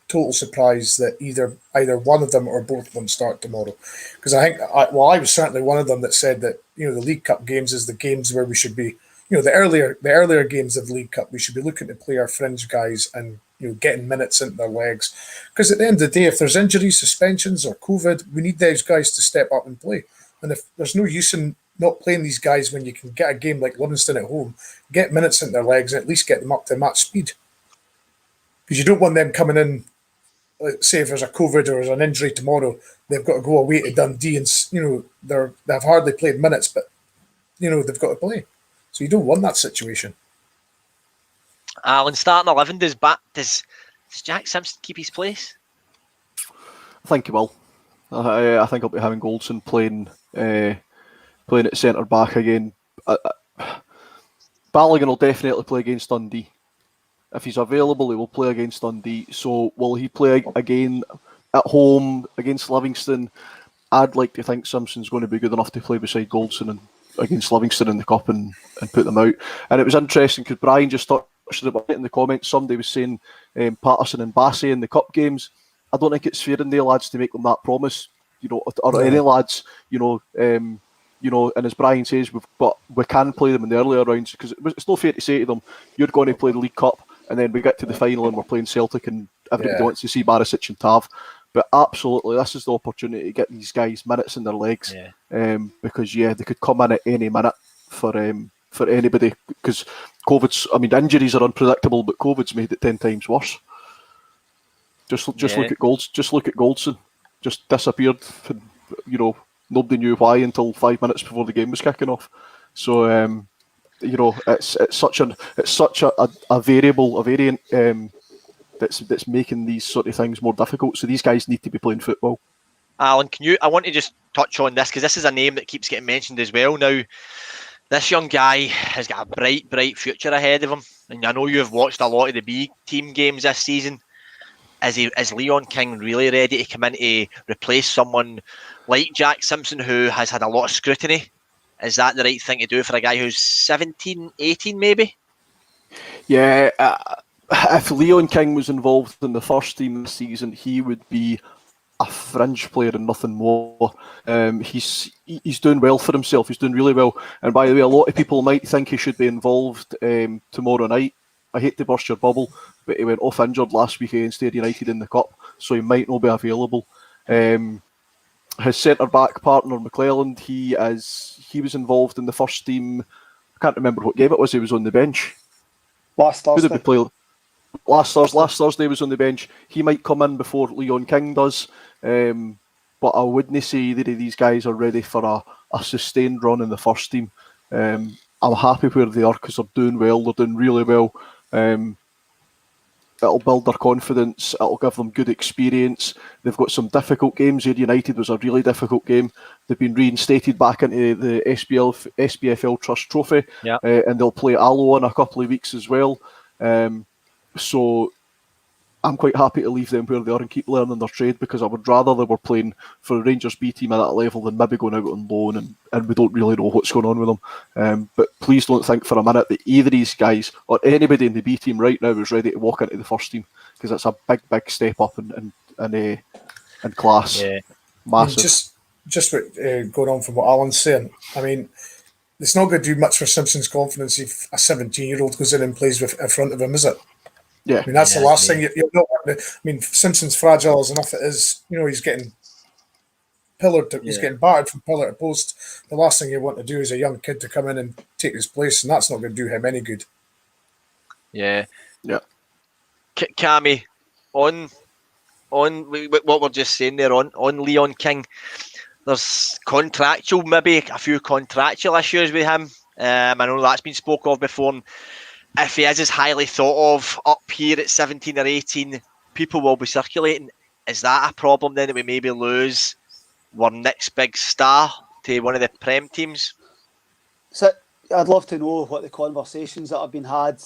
total surprise that either one of them or both of them start tomorrow. Because I think, I was certainly one of them that said that, the League Cup games is the games where we should be, the earlier games of the League Cup, we should be looking to play our fringe guys and, getting minutes into their legs. Because at the end of the day, if there's injuries, suspensions or COVID, we need those guys to step up and play. And if there's no use in not playing these guys when you can get a game like Livingston at home, get minutes into their legs and at least get them up to match speed. Because you don't want them coming in, say if there's a COVID or there's an injury tomorrow, they've got to go away to Dundee and, they've hardly played minutes, but, they've got to play. So you don't want that situation. Alan, starting 11, does Jack Simpson keep his place? I think he will. I think I'll be having Goldson playing at centre back again. Balogun will definitely play against Dundee. If he's available, he will play against Dundee. So will he play again at home against Livingston? I'd like to think Simpson's going to be good enough to play beside Goldson and against Livingston in the Cup and put them out. And it was interesting because Bryan just touched about it in the comments. Somebody was saying Patterson and Bassey in the Cup games. I don't think it's fair in the lads to make them that promise, or any lads, and as Bryan says, we can play them in the earlier rounds because it's not fair to say to them, you're going to play the League Cup and then we get to the final and we're playing Celtic and everybody wants to see Barisic and Tav. But absolutely, this is the opportunity to get these guys minutes in their legs because they could come in at any minute for anybody because injuries are unpredictable, but COVID's made it 10 times worse. Just look at Goldson. Just disappeared. And, nobody knew why until 5 minutes before the game was kicking off. So it's such a variant that's making these sort of things more difficult. So these guys need to be playing football. Alan, I want to just touch on this because this is a name that keeps getting mentioned as well. Now, this young guy has got a bright future ahead of him, and I know you have watched a lot of the B team games this season. Is Leon King really ready to come in to replace someone like Jack Simpson who has had a lot of scrutiny? Is that the right thing to do for a guy who's 17, 18 maybe? Yeah, if Leon King was involved in the first team this season, he would be a fringe player and nothing more. He's doing well for himself. He's doing really well. And by the way, a lot of people might think he should be involved tomorrow night. I hate to burst your bubble, but he went off injured last week against Ayr United in the Cup, so he might not be available. His centre-back partner, McClelland, he was involved in the first team. I can't remember what game it was. He was on the bench. Last Thursday he was on the bench. He might come in before Leon King does, but I wouldn't say either of these guys are ready for a sustained run in the first team. I'm happy where they are because they're doing well. They're doing really well. It'll build their confidence. It'll give them good experience. They've got some difficult games. Ayr United was a really difficult game. They've been reinstated back into the SPFL Trust Trophy, and they'll play Alloa in a couple of weeks as well. So I'm quite happy to leave them where they are and keep learning their trade, because I would rather they were playing for a Rangers B team at that level than maybe going out on loan and we don't really know what's going on with them. But please don't think for a minute that either of these guys or anybody in the B team right now is ready to walk into the first team, because it's a big step up in class. Yeah. Massive. I mean, just going on from what Alan's saying, I mean, it's not going to do much for Simpson's confidence if a 17-year-old goes in and plays in front of him, is it? Yeah. I mean, that's the last thing you're not wanting to. I mean, Simpson's fragile as enough it is. He's getting pillared. He's getting battered from pillar to post. The last thing you want to do is a young kid to come in and take his place, and that's not going to do him any good. Yeah. Cammy, on what we're just saying there on Leon King, there's maybe a few contractual issues with him. I know that's been spoke of before. And if he is as highly thought of up here at 17 or 18, people will be circulating. Is that a problem then, that we maybe lose our next big star to one of the Prem teams? So I'd love to know what the conversations that have been had.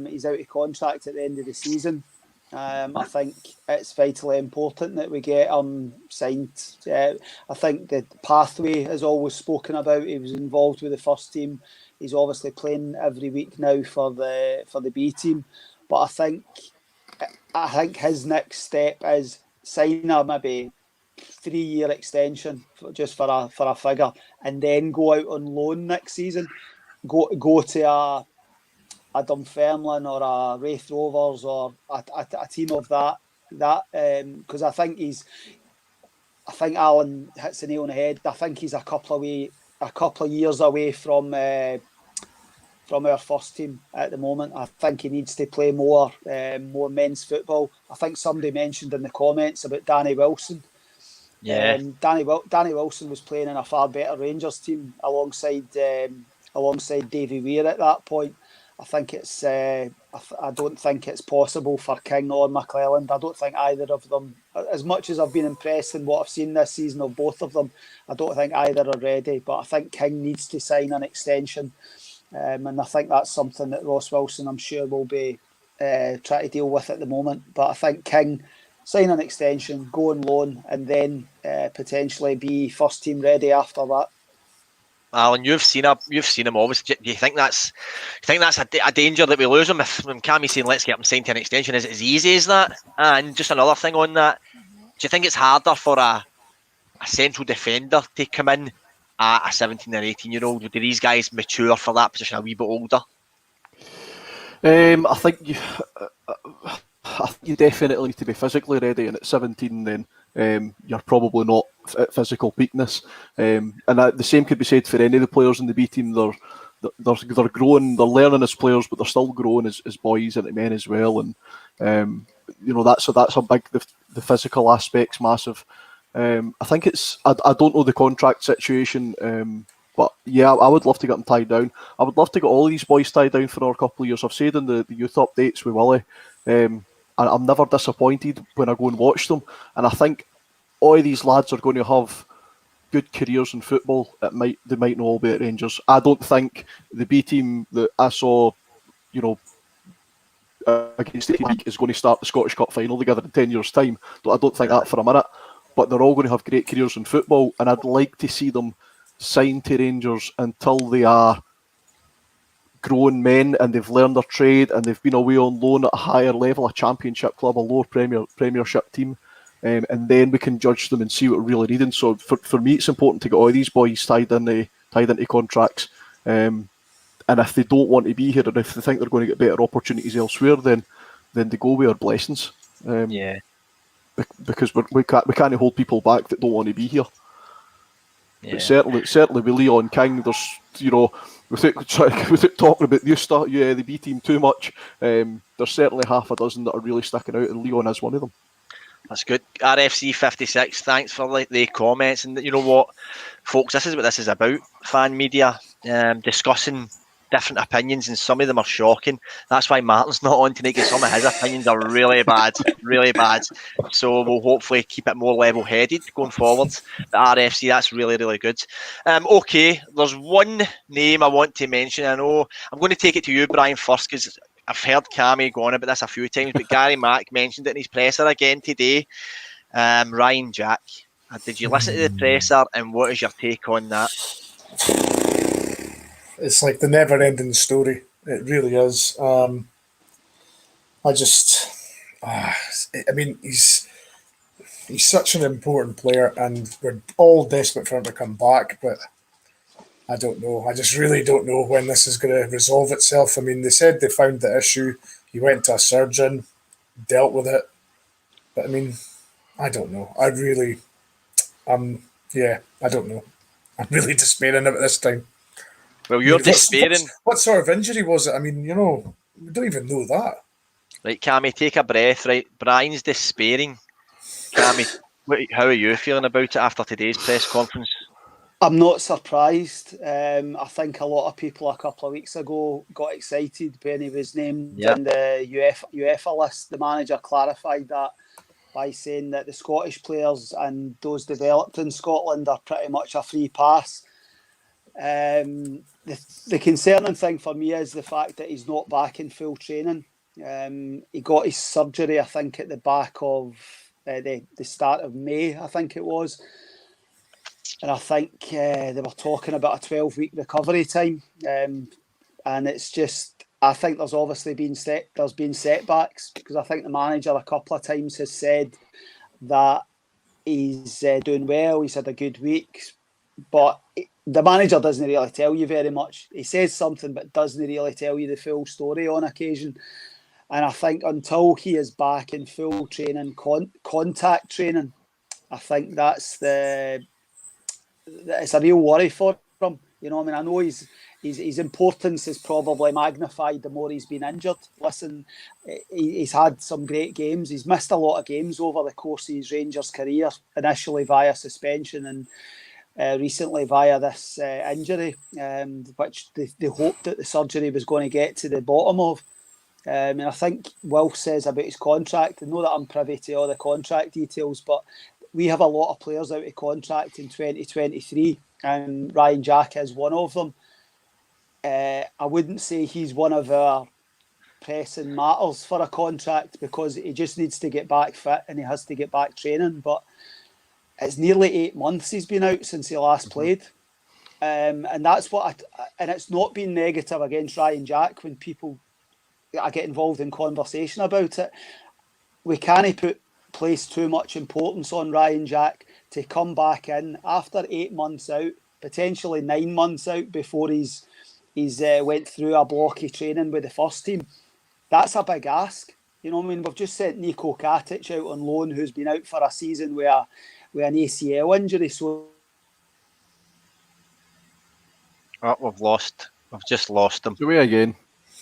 He's out of contract at the end of the season. I think it's vitally important that we get him signed. I think the pathway is always spoken about. He was involved with the first team. He's obviously playing every week now for the B team. But I think his next step is sign a maybe 3-year extension just for a figure, and then go out on loan next season. Go to a Dunfermline or a Wraith Rovers or a team of that because I think Alan hits the nail on the head. I think he's a couple of years away from our first team at the moment. I think he needs to play more men's football. I think somebody mentioned in the comments about Danny Wilson. Yeah, Danny Wilson was playing in a far better Rangers team alongside Davy Weir at that point. I think it's. I don't think it's possible for King or McClelland. I don't think either of them, as much as I've been impressed in what I've seen this season of both of them, I don't think either are ready. But I think King needs to sign an extension, and I think that's something that Ross Wilson, I'm sure, will be trying to deal with at the moment. But I think King sign an extension, go on loan, and then potentially be first team ready after that. Alan, you've seen him obviously. Do you think that's a danger that we lose him? If when Cammy's saying let's get him signed to an extension, is it as easy as that? And just another thing on that, do you think it's harder for a central defender to come in at a 17 or 18-year-old? Do these guys mature for that position a wee bit older? I think you definitely need to be physically ready, and at 17 then you're probably not at physical peakness. And the same could be said for any of the players in the B team. They're growing, they're learning as players, but they're still growing as boys and men as well. And that's a big, the physical aspect's massive. I think I don't know the contract situation, but yeah, I would love to get them tied down. I would love to get all these boys tied down for another couple of years. I've said in the youth updates with Willie, I'm never disappointed when I go and watch them. And I think all of these lads are going to have good careers in football. They might not all be at Rangers. I don't think the B team that I saw, against the league is going to start the Scottish Cup final together in 10 years' time. I don't think that for a minute. But they're all going to have great careers in football, and I'd like to see them signed to Rangers until they are grown men and they've learned their trade and they've been away on loan at a higher level, a championship club, a lower premiership team, and then we can judge them and see what we're really needing. So for me, it's important to get all these boys tied into contracts, and if they don't want to be here, and if they think they're going to get better opportunities elsewhere, then they go with our blessings. Because we can't hold people back that don't want to be here. Yeah. But certainly with Leon King, there's without talking about the B team too much, there's certainly half a dozen that are really sticking out, and Leon is one of them. That's good. RFC 56, thanks for the comments. And you know what, folks, this is what this is about. Fan media discussing different opinions, and some of them are shocking. That's why Martin's not on tonight, because some of his opinions are really bad, really bad. So we'll hopefully keep it more level-headed going forward. The RFC, that's really, really good. Okay, there's one name I want to mention. I know I'm going to take it to you, Bryan, first, because I've heard Cammy go on about this a few times, but Gary Mack mentioned it in his presser again today. Ryan Jack, did you listen to the presser, and what is your take on that? It's like the never-ending story. It really is. I mean, he's such an important player, and we're all desperate for him to come back, but I don't know. I just really don't know when this is going to resolve itself. I mean, they said they found the issue. He went to a surgeon, dealt with it. But I mean, I don't know. I don't know. I'm really despairing about this time. Well, you're despairing. What sort of injury was it? I mean, we don't even know that. Right, Cammy, take a breath. Right, Brian's despairing. Cammy, how are you feeling about it after today's press conference? I'm not surprised. I think a lot of people a couple of weeks ago got excited when he was named in the UEFA list. The manager clarified that by saying that the Scottish players and those developed in Scotland are pretty much a free pass. The concerning thing for me is the fact that he's not back in full training. He got his surgery, I think, at the back of the start of May, I think it was. And I think they were talking about a 12-week recovery time. And it's just, I think there's obviously been setbacks, because I think the manager a couple of times has said that he's doing well, he's had a good week. But the manager doesn't really tell you very much. He says something, but doesn't really tell you the full story on occasion. And I think until he is back in full training, contact training, I think it's a real worry for him. I know his importance is probably magnified the more he's been injured. Listen, he's had some great games. He's missed a lot of games over the course of his Rangers career, initially via suspension and recently via this injury, which they hoped that the surgery was going to get to the bottom of. And I think Wilf says about his contract, I know that I'm privy to all the contract details, but we have a lot of players out of contract in 2023, and Ryan Jack is one of them. I wouldn't say he's one of our pressing matters for a contract, because he just needs to get back fit and he has to get back training. But it's nearly 8 months he's been out since he last played. And that's and it's not been negative against Ryan Jack when people get involved in conversation about it. We can't place too much importance on Ryan Jack to come back in after 8 months out, potentially 9 months out, before he's went through a blocky training with the first team. That's a big ask. We've just sent Nico Katic out on loan, who's been out for a season with an ACL injury. So we've just lost him. He's away again.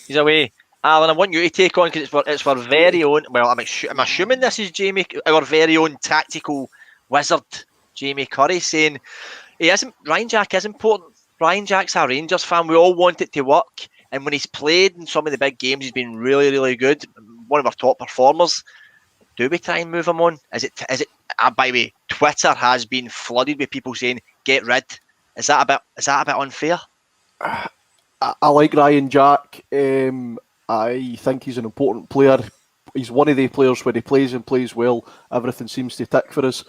He's away. Alan, I want you to take on, because it's for very own. Well, I'm assuming this is Jamie, our very own tactical wizard, Jamie Curry, saying Ryan Jack is important. Ryan Jack's a Rangers fan. We all want it to work, and when he's played in some of the big games, he's been really, really good. One of our top performers. Do we try and move him on? Is it? By the way, Twitter has been flooded with people saying get rid. Is that a bit unfair? I like Ryan Jack. I think he's an important player. He's one of the players when he plays and plays well, everything seems to tick for us.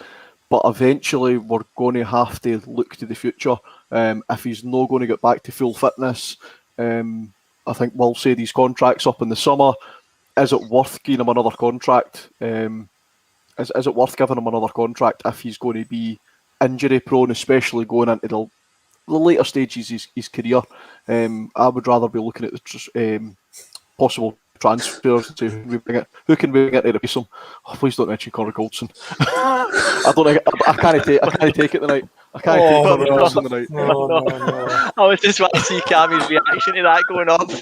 But eventually we're going to have to look to the future. If he's not going to get back to full fitness, I think we'll say his contract's up in the summer. Is it worth giving him another contract? Is it worth giving him another contract if he's going to be injury prone, especially going into the later stages of his career? I would rather be looking at the possible transfers and say who can we get to replace him. Oh, please don't mention Connor Goldson. I can't take it tonight. I can't take Connor Goldson tonight. No. I was just wanting to see Cammy's reaction to that going off.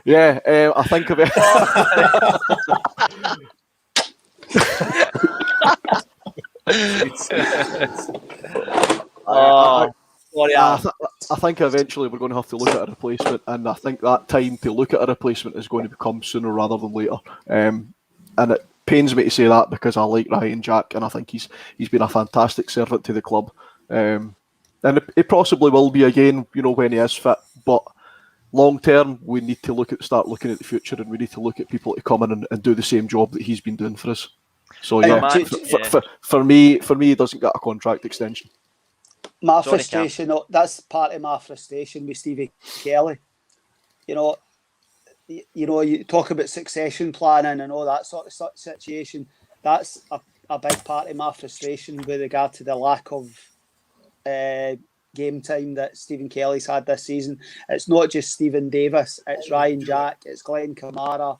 Yeah, I think of it. I think eventually we're going to have to look at a replacement, and I think that time to look at a replacement is going to become sooner rather than later. And it pains me to say that, because I like Ryan Jack and I think he's been a fantastic servant to the club. And it possibly will be again, when he is fit. But long term, we need to start looking at the future, and we need to look at people to come in and do the same job that he's been doing for us. So yeah, man, for me, he doesn't get a contract extension. My frustration, that's part of my frustration with Stevie Kelly. You know, you talk about succession planning and all that sort of situation. That's a big part of my frustration with regard to the lack of game time that Stephen Kelly's had this season. It's not just Stephen Davis, it's Ryan Jack, it's Glenn Kamara.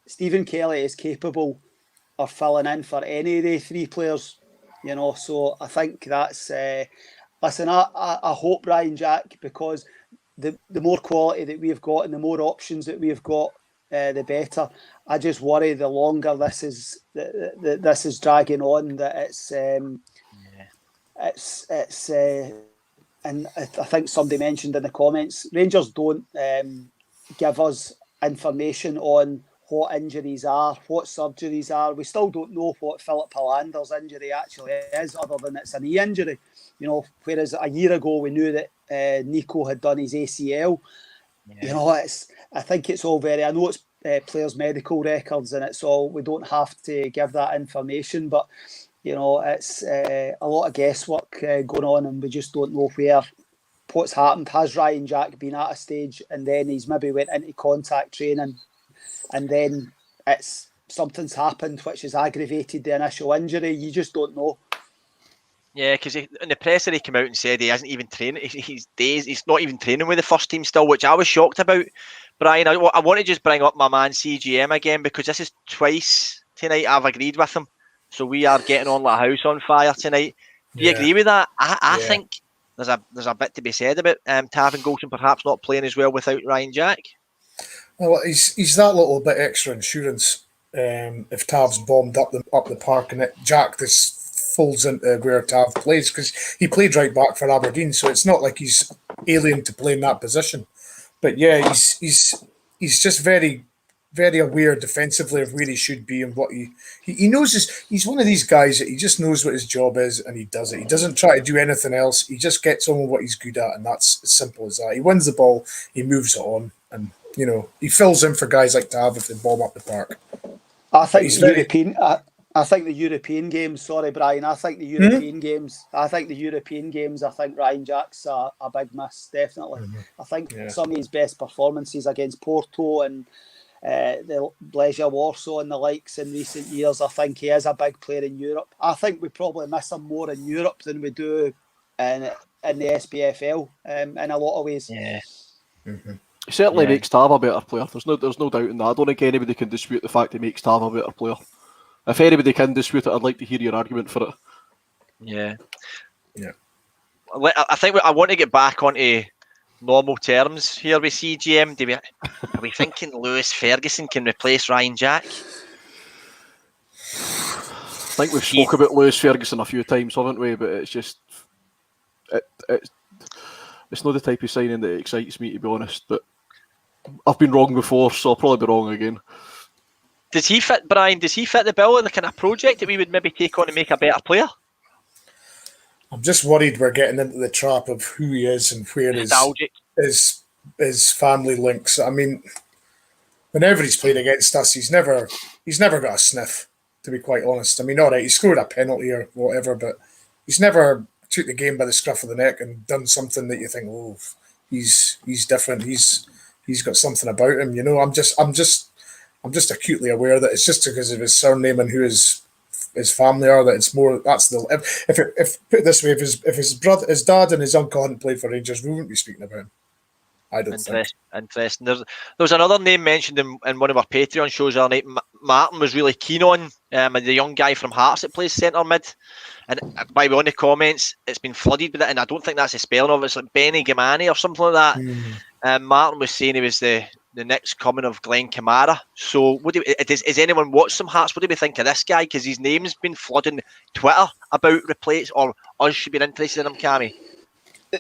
Stephen Kelly is capable of filling in for any of the three players, you know, so I think that's listen, I hope Ryan Jack, because the more quality that we've got and the more options that we've got, the better. I just worry the longer this is dragging on, that it's and I think somebody mentioned in the comments, Rangers don't give us information on what injuries are, what surgeries are. We still don't know what Philip Holander's injury actually is, other than it's a knee injury. You know, whereas a year ago we knew that Nico had done his ACL. Yeah. You know, I think it's all very. I know it's players' medical records, and it's all. We don't have to give that information, but you know, it's a lot of guesswork going on, and we just don't know what's happened. Has Ryan Jack been at a stage, and then he's maybe went into contact training, and then something's happened which has aggravated the initial injury? You just don't know. Yeah, because in the presser he came out and said he hasn't even training. He's not even training with the first team still, which I was shocked about. Brian, I want to just bring up my man CGM again, because this is twice tonight I've agreed with him. So we are getting on like a house on fire tonight. Do you agree with that? I think there's a bit to be said about Tav and Goldson perhaps not playing as well without Ryan Jack. Well, he's that little bit extra insurance. If Tav's bombed up the park, and Jack just folds into where Tav plays, because he played right back for Aberdeen, so it's not like he's alien to playing that position. But yeah, he's just very, very aware defensively of where he should be and what he knows. He's one of these guys that he just knows what his job is and he does it. He doesn't try to do anything else. He just gets on with what he's good at, and that's as simple as that. He wins the ball, he moves it on, and you know, he fills in for guys like Tav if they bomb up the park. I think I think the European games. Sorry, Brian. I think the European games. I think Ryan Jack's a big miss. Definitely. I think some of his best performances against Porto and the Legia Warsaw and the likes in recent years. I think he is a big player in Europe. I think we probably miss him more in Europe than we do in the SPFL. In a lot of ways. Yeah. He certainly makes Tav a better player. There's no doubt in that. I don't think anybody can dispute the fact he makes Tav a better player. If anybody can dispute it, I'd like to hear your argument for it. Yeah. I think I want to get back onto normal terms here with CGM. Are we thinking Lewis Ferguson can replace Ryan Jack? I think we've spoke about Lewis Ferguson a few times, haven't we? But it's just it's not the type of signing that excites me, to be honest. But I've been wrong before, so I'll probably be wrong again. Does he fit, Brian? Does he fit the bill in the kind of project that we would maybe take on to make a better player? I'm just worried we're getting into the trap of who he is and where his family links. I mean, whenever he's played against us, he's never got a sniff, to be quite honest. I mean, all right, he scored a penalty or whatever, but he's never took the game by the scruff of the neck and done something that you think, oh, he's different. He's got something about him. You know, I'm just acutely aware that it's just because of his surname and who his family are, that it's more. That's the if put it this way, if his dad and his uncle hadn't played for Rangers, we wouldn't be speaking about him. I don't think. Interesting. There was another name mentioned in one of our Patreon shows the other night. Martin was really keen on the young guy from Hearts that plays centre mid. And by the way, on the comments, it's been flooded with it, and I don't think that's the spelling of it. It's like Benny Gamani or something like that. Martin was saying he was the next coming of Glenn Kamara. So, is anyone watched some Hearts? What do we think of this guy? Because his name's been flooding Twitter about replace or us should be interested in him, Cammy.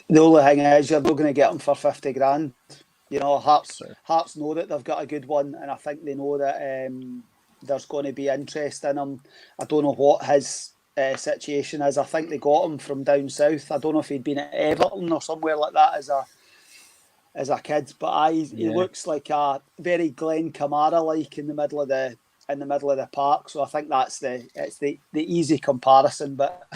The only thing is you're not going to get him for 50 grand. You know, Hearts know that they've got a good one, and I think they know that there's going to be interest in him. I don't know what his situation is. I think they got him from down south. I don't know if he'd been at Everton or somewhere like that as a kid. But he looks like a very Glenn Kamara like in the middle of the park. So I think it's the easy comparison. But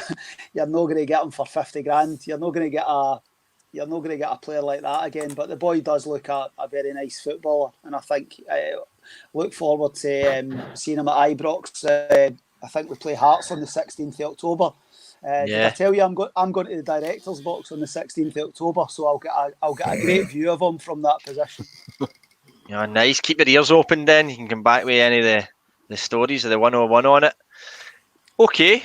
you're not going to get him for 50 grand. You're not going to get a player like that again. But the boy does look a very nice footballer, and I think look forward to seeing him at Ibrox. I think we play Hearts on the 16th of October. Did I tell you I'm going to the director's box on the 16th of October, so I'll get a great view of him from that position. Yeah, nice. Keep your ears open then. You can come back with any of the stories of the 101 on it. Okay.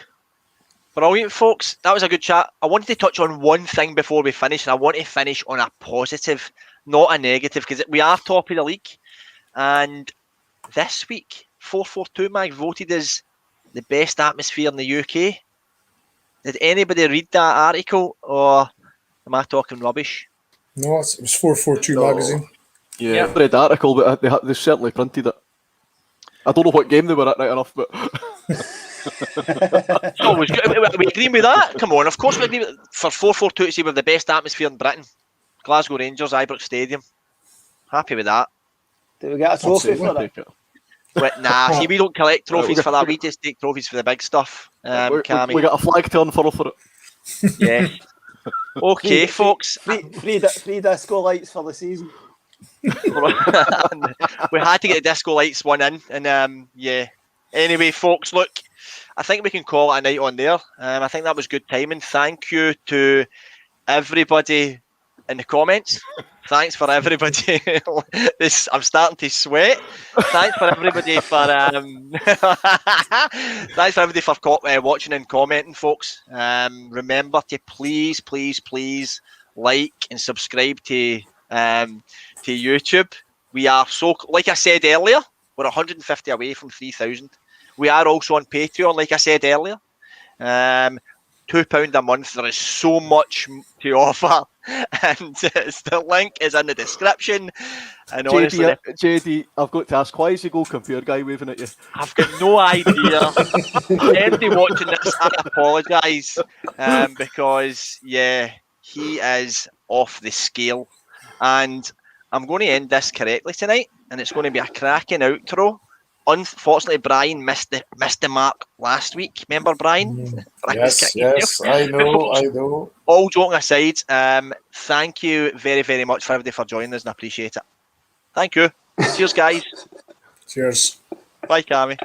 Brilliant, folks. That was a good chat. I wanted to touch on one thing before we finish, and I want to finish on a positive, not a negative, because we are top of the league. And this week, 442 Mag voted as the best atmosphere in the UK. Did anybody read that article, or am I talking rubbish? No, it was 442 magazine. Yeah, I read the article, but they certainly printed it. I don't know what game they were at right enough, but... So we agree with that? Come on, of course we agree with for 442 to see we have the best atmosphere in Britain. Glasgow Rangers, Ibrox Stadium. Happy with that. Do we get a trophy for it? Nah, see, we don't collect trophies for that. We just take trophies for the big stuff. We got a flag to unfurl for it. Yeah. Okay, folks. Free disco lights for the season. We had to get the disco lights one in, and yeah. Anyway, folks, look, I think we can call it a night on there. I think that was good timing. Thank you to everybody in the comments. Thanks for everybody. I'm starting to sweat. Thanks for everybody for watching and commenting, folks. Remember to please like and subscribe to YouTube. We are so, like I said earlier, we're 150 away from 3,000. We are also on Patreon, like I said earlier. £2 a month. There is so much to offer, and the link is in the description. And honestly, JD, I've got to ask, why is the Goalkeeper guy waving at you? I've got no idea. Anybody watching this, I apologise, because he is off the scale, and I'm going to end this correctly tonight, and it's going to be a cracking outro. Unfortunately, Bryan missed the mark last week. Remember, Bryan? Yes, I know. All joking aside, thank you very, very much for everybody for joining us, and I appreciate it. Thank you. Cheers, guys. Cheers. Bye, Cammy.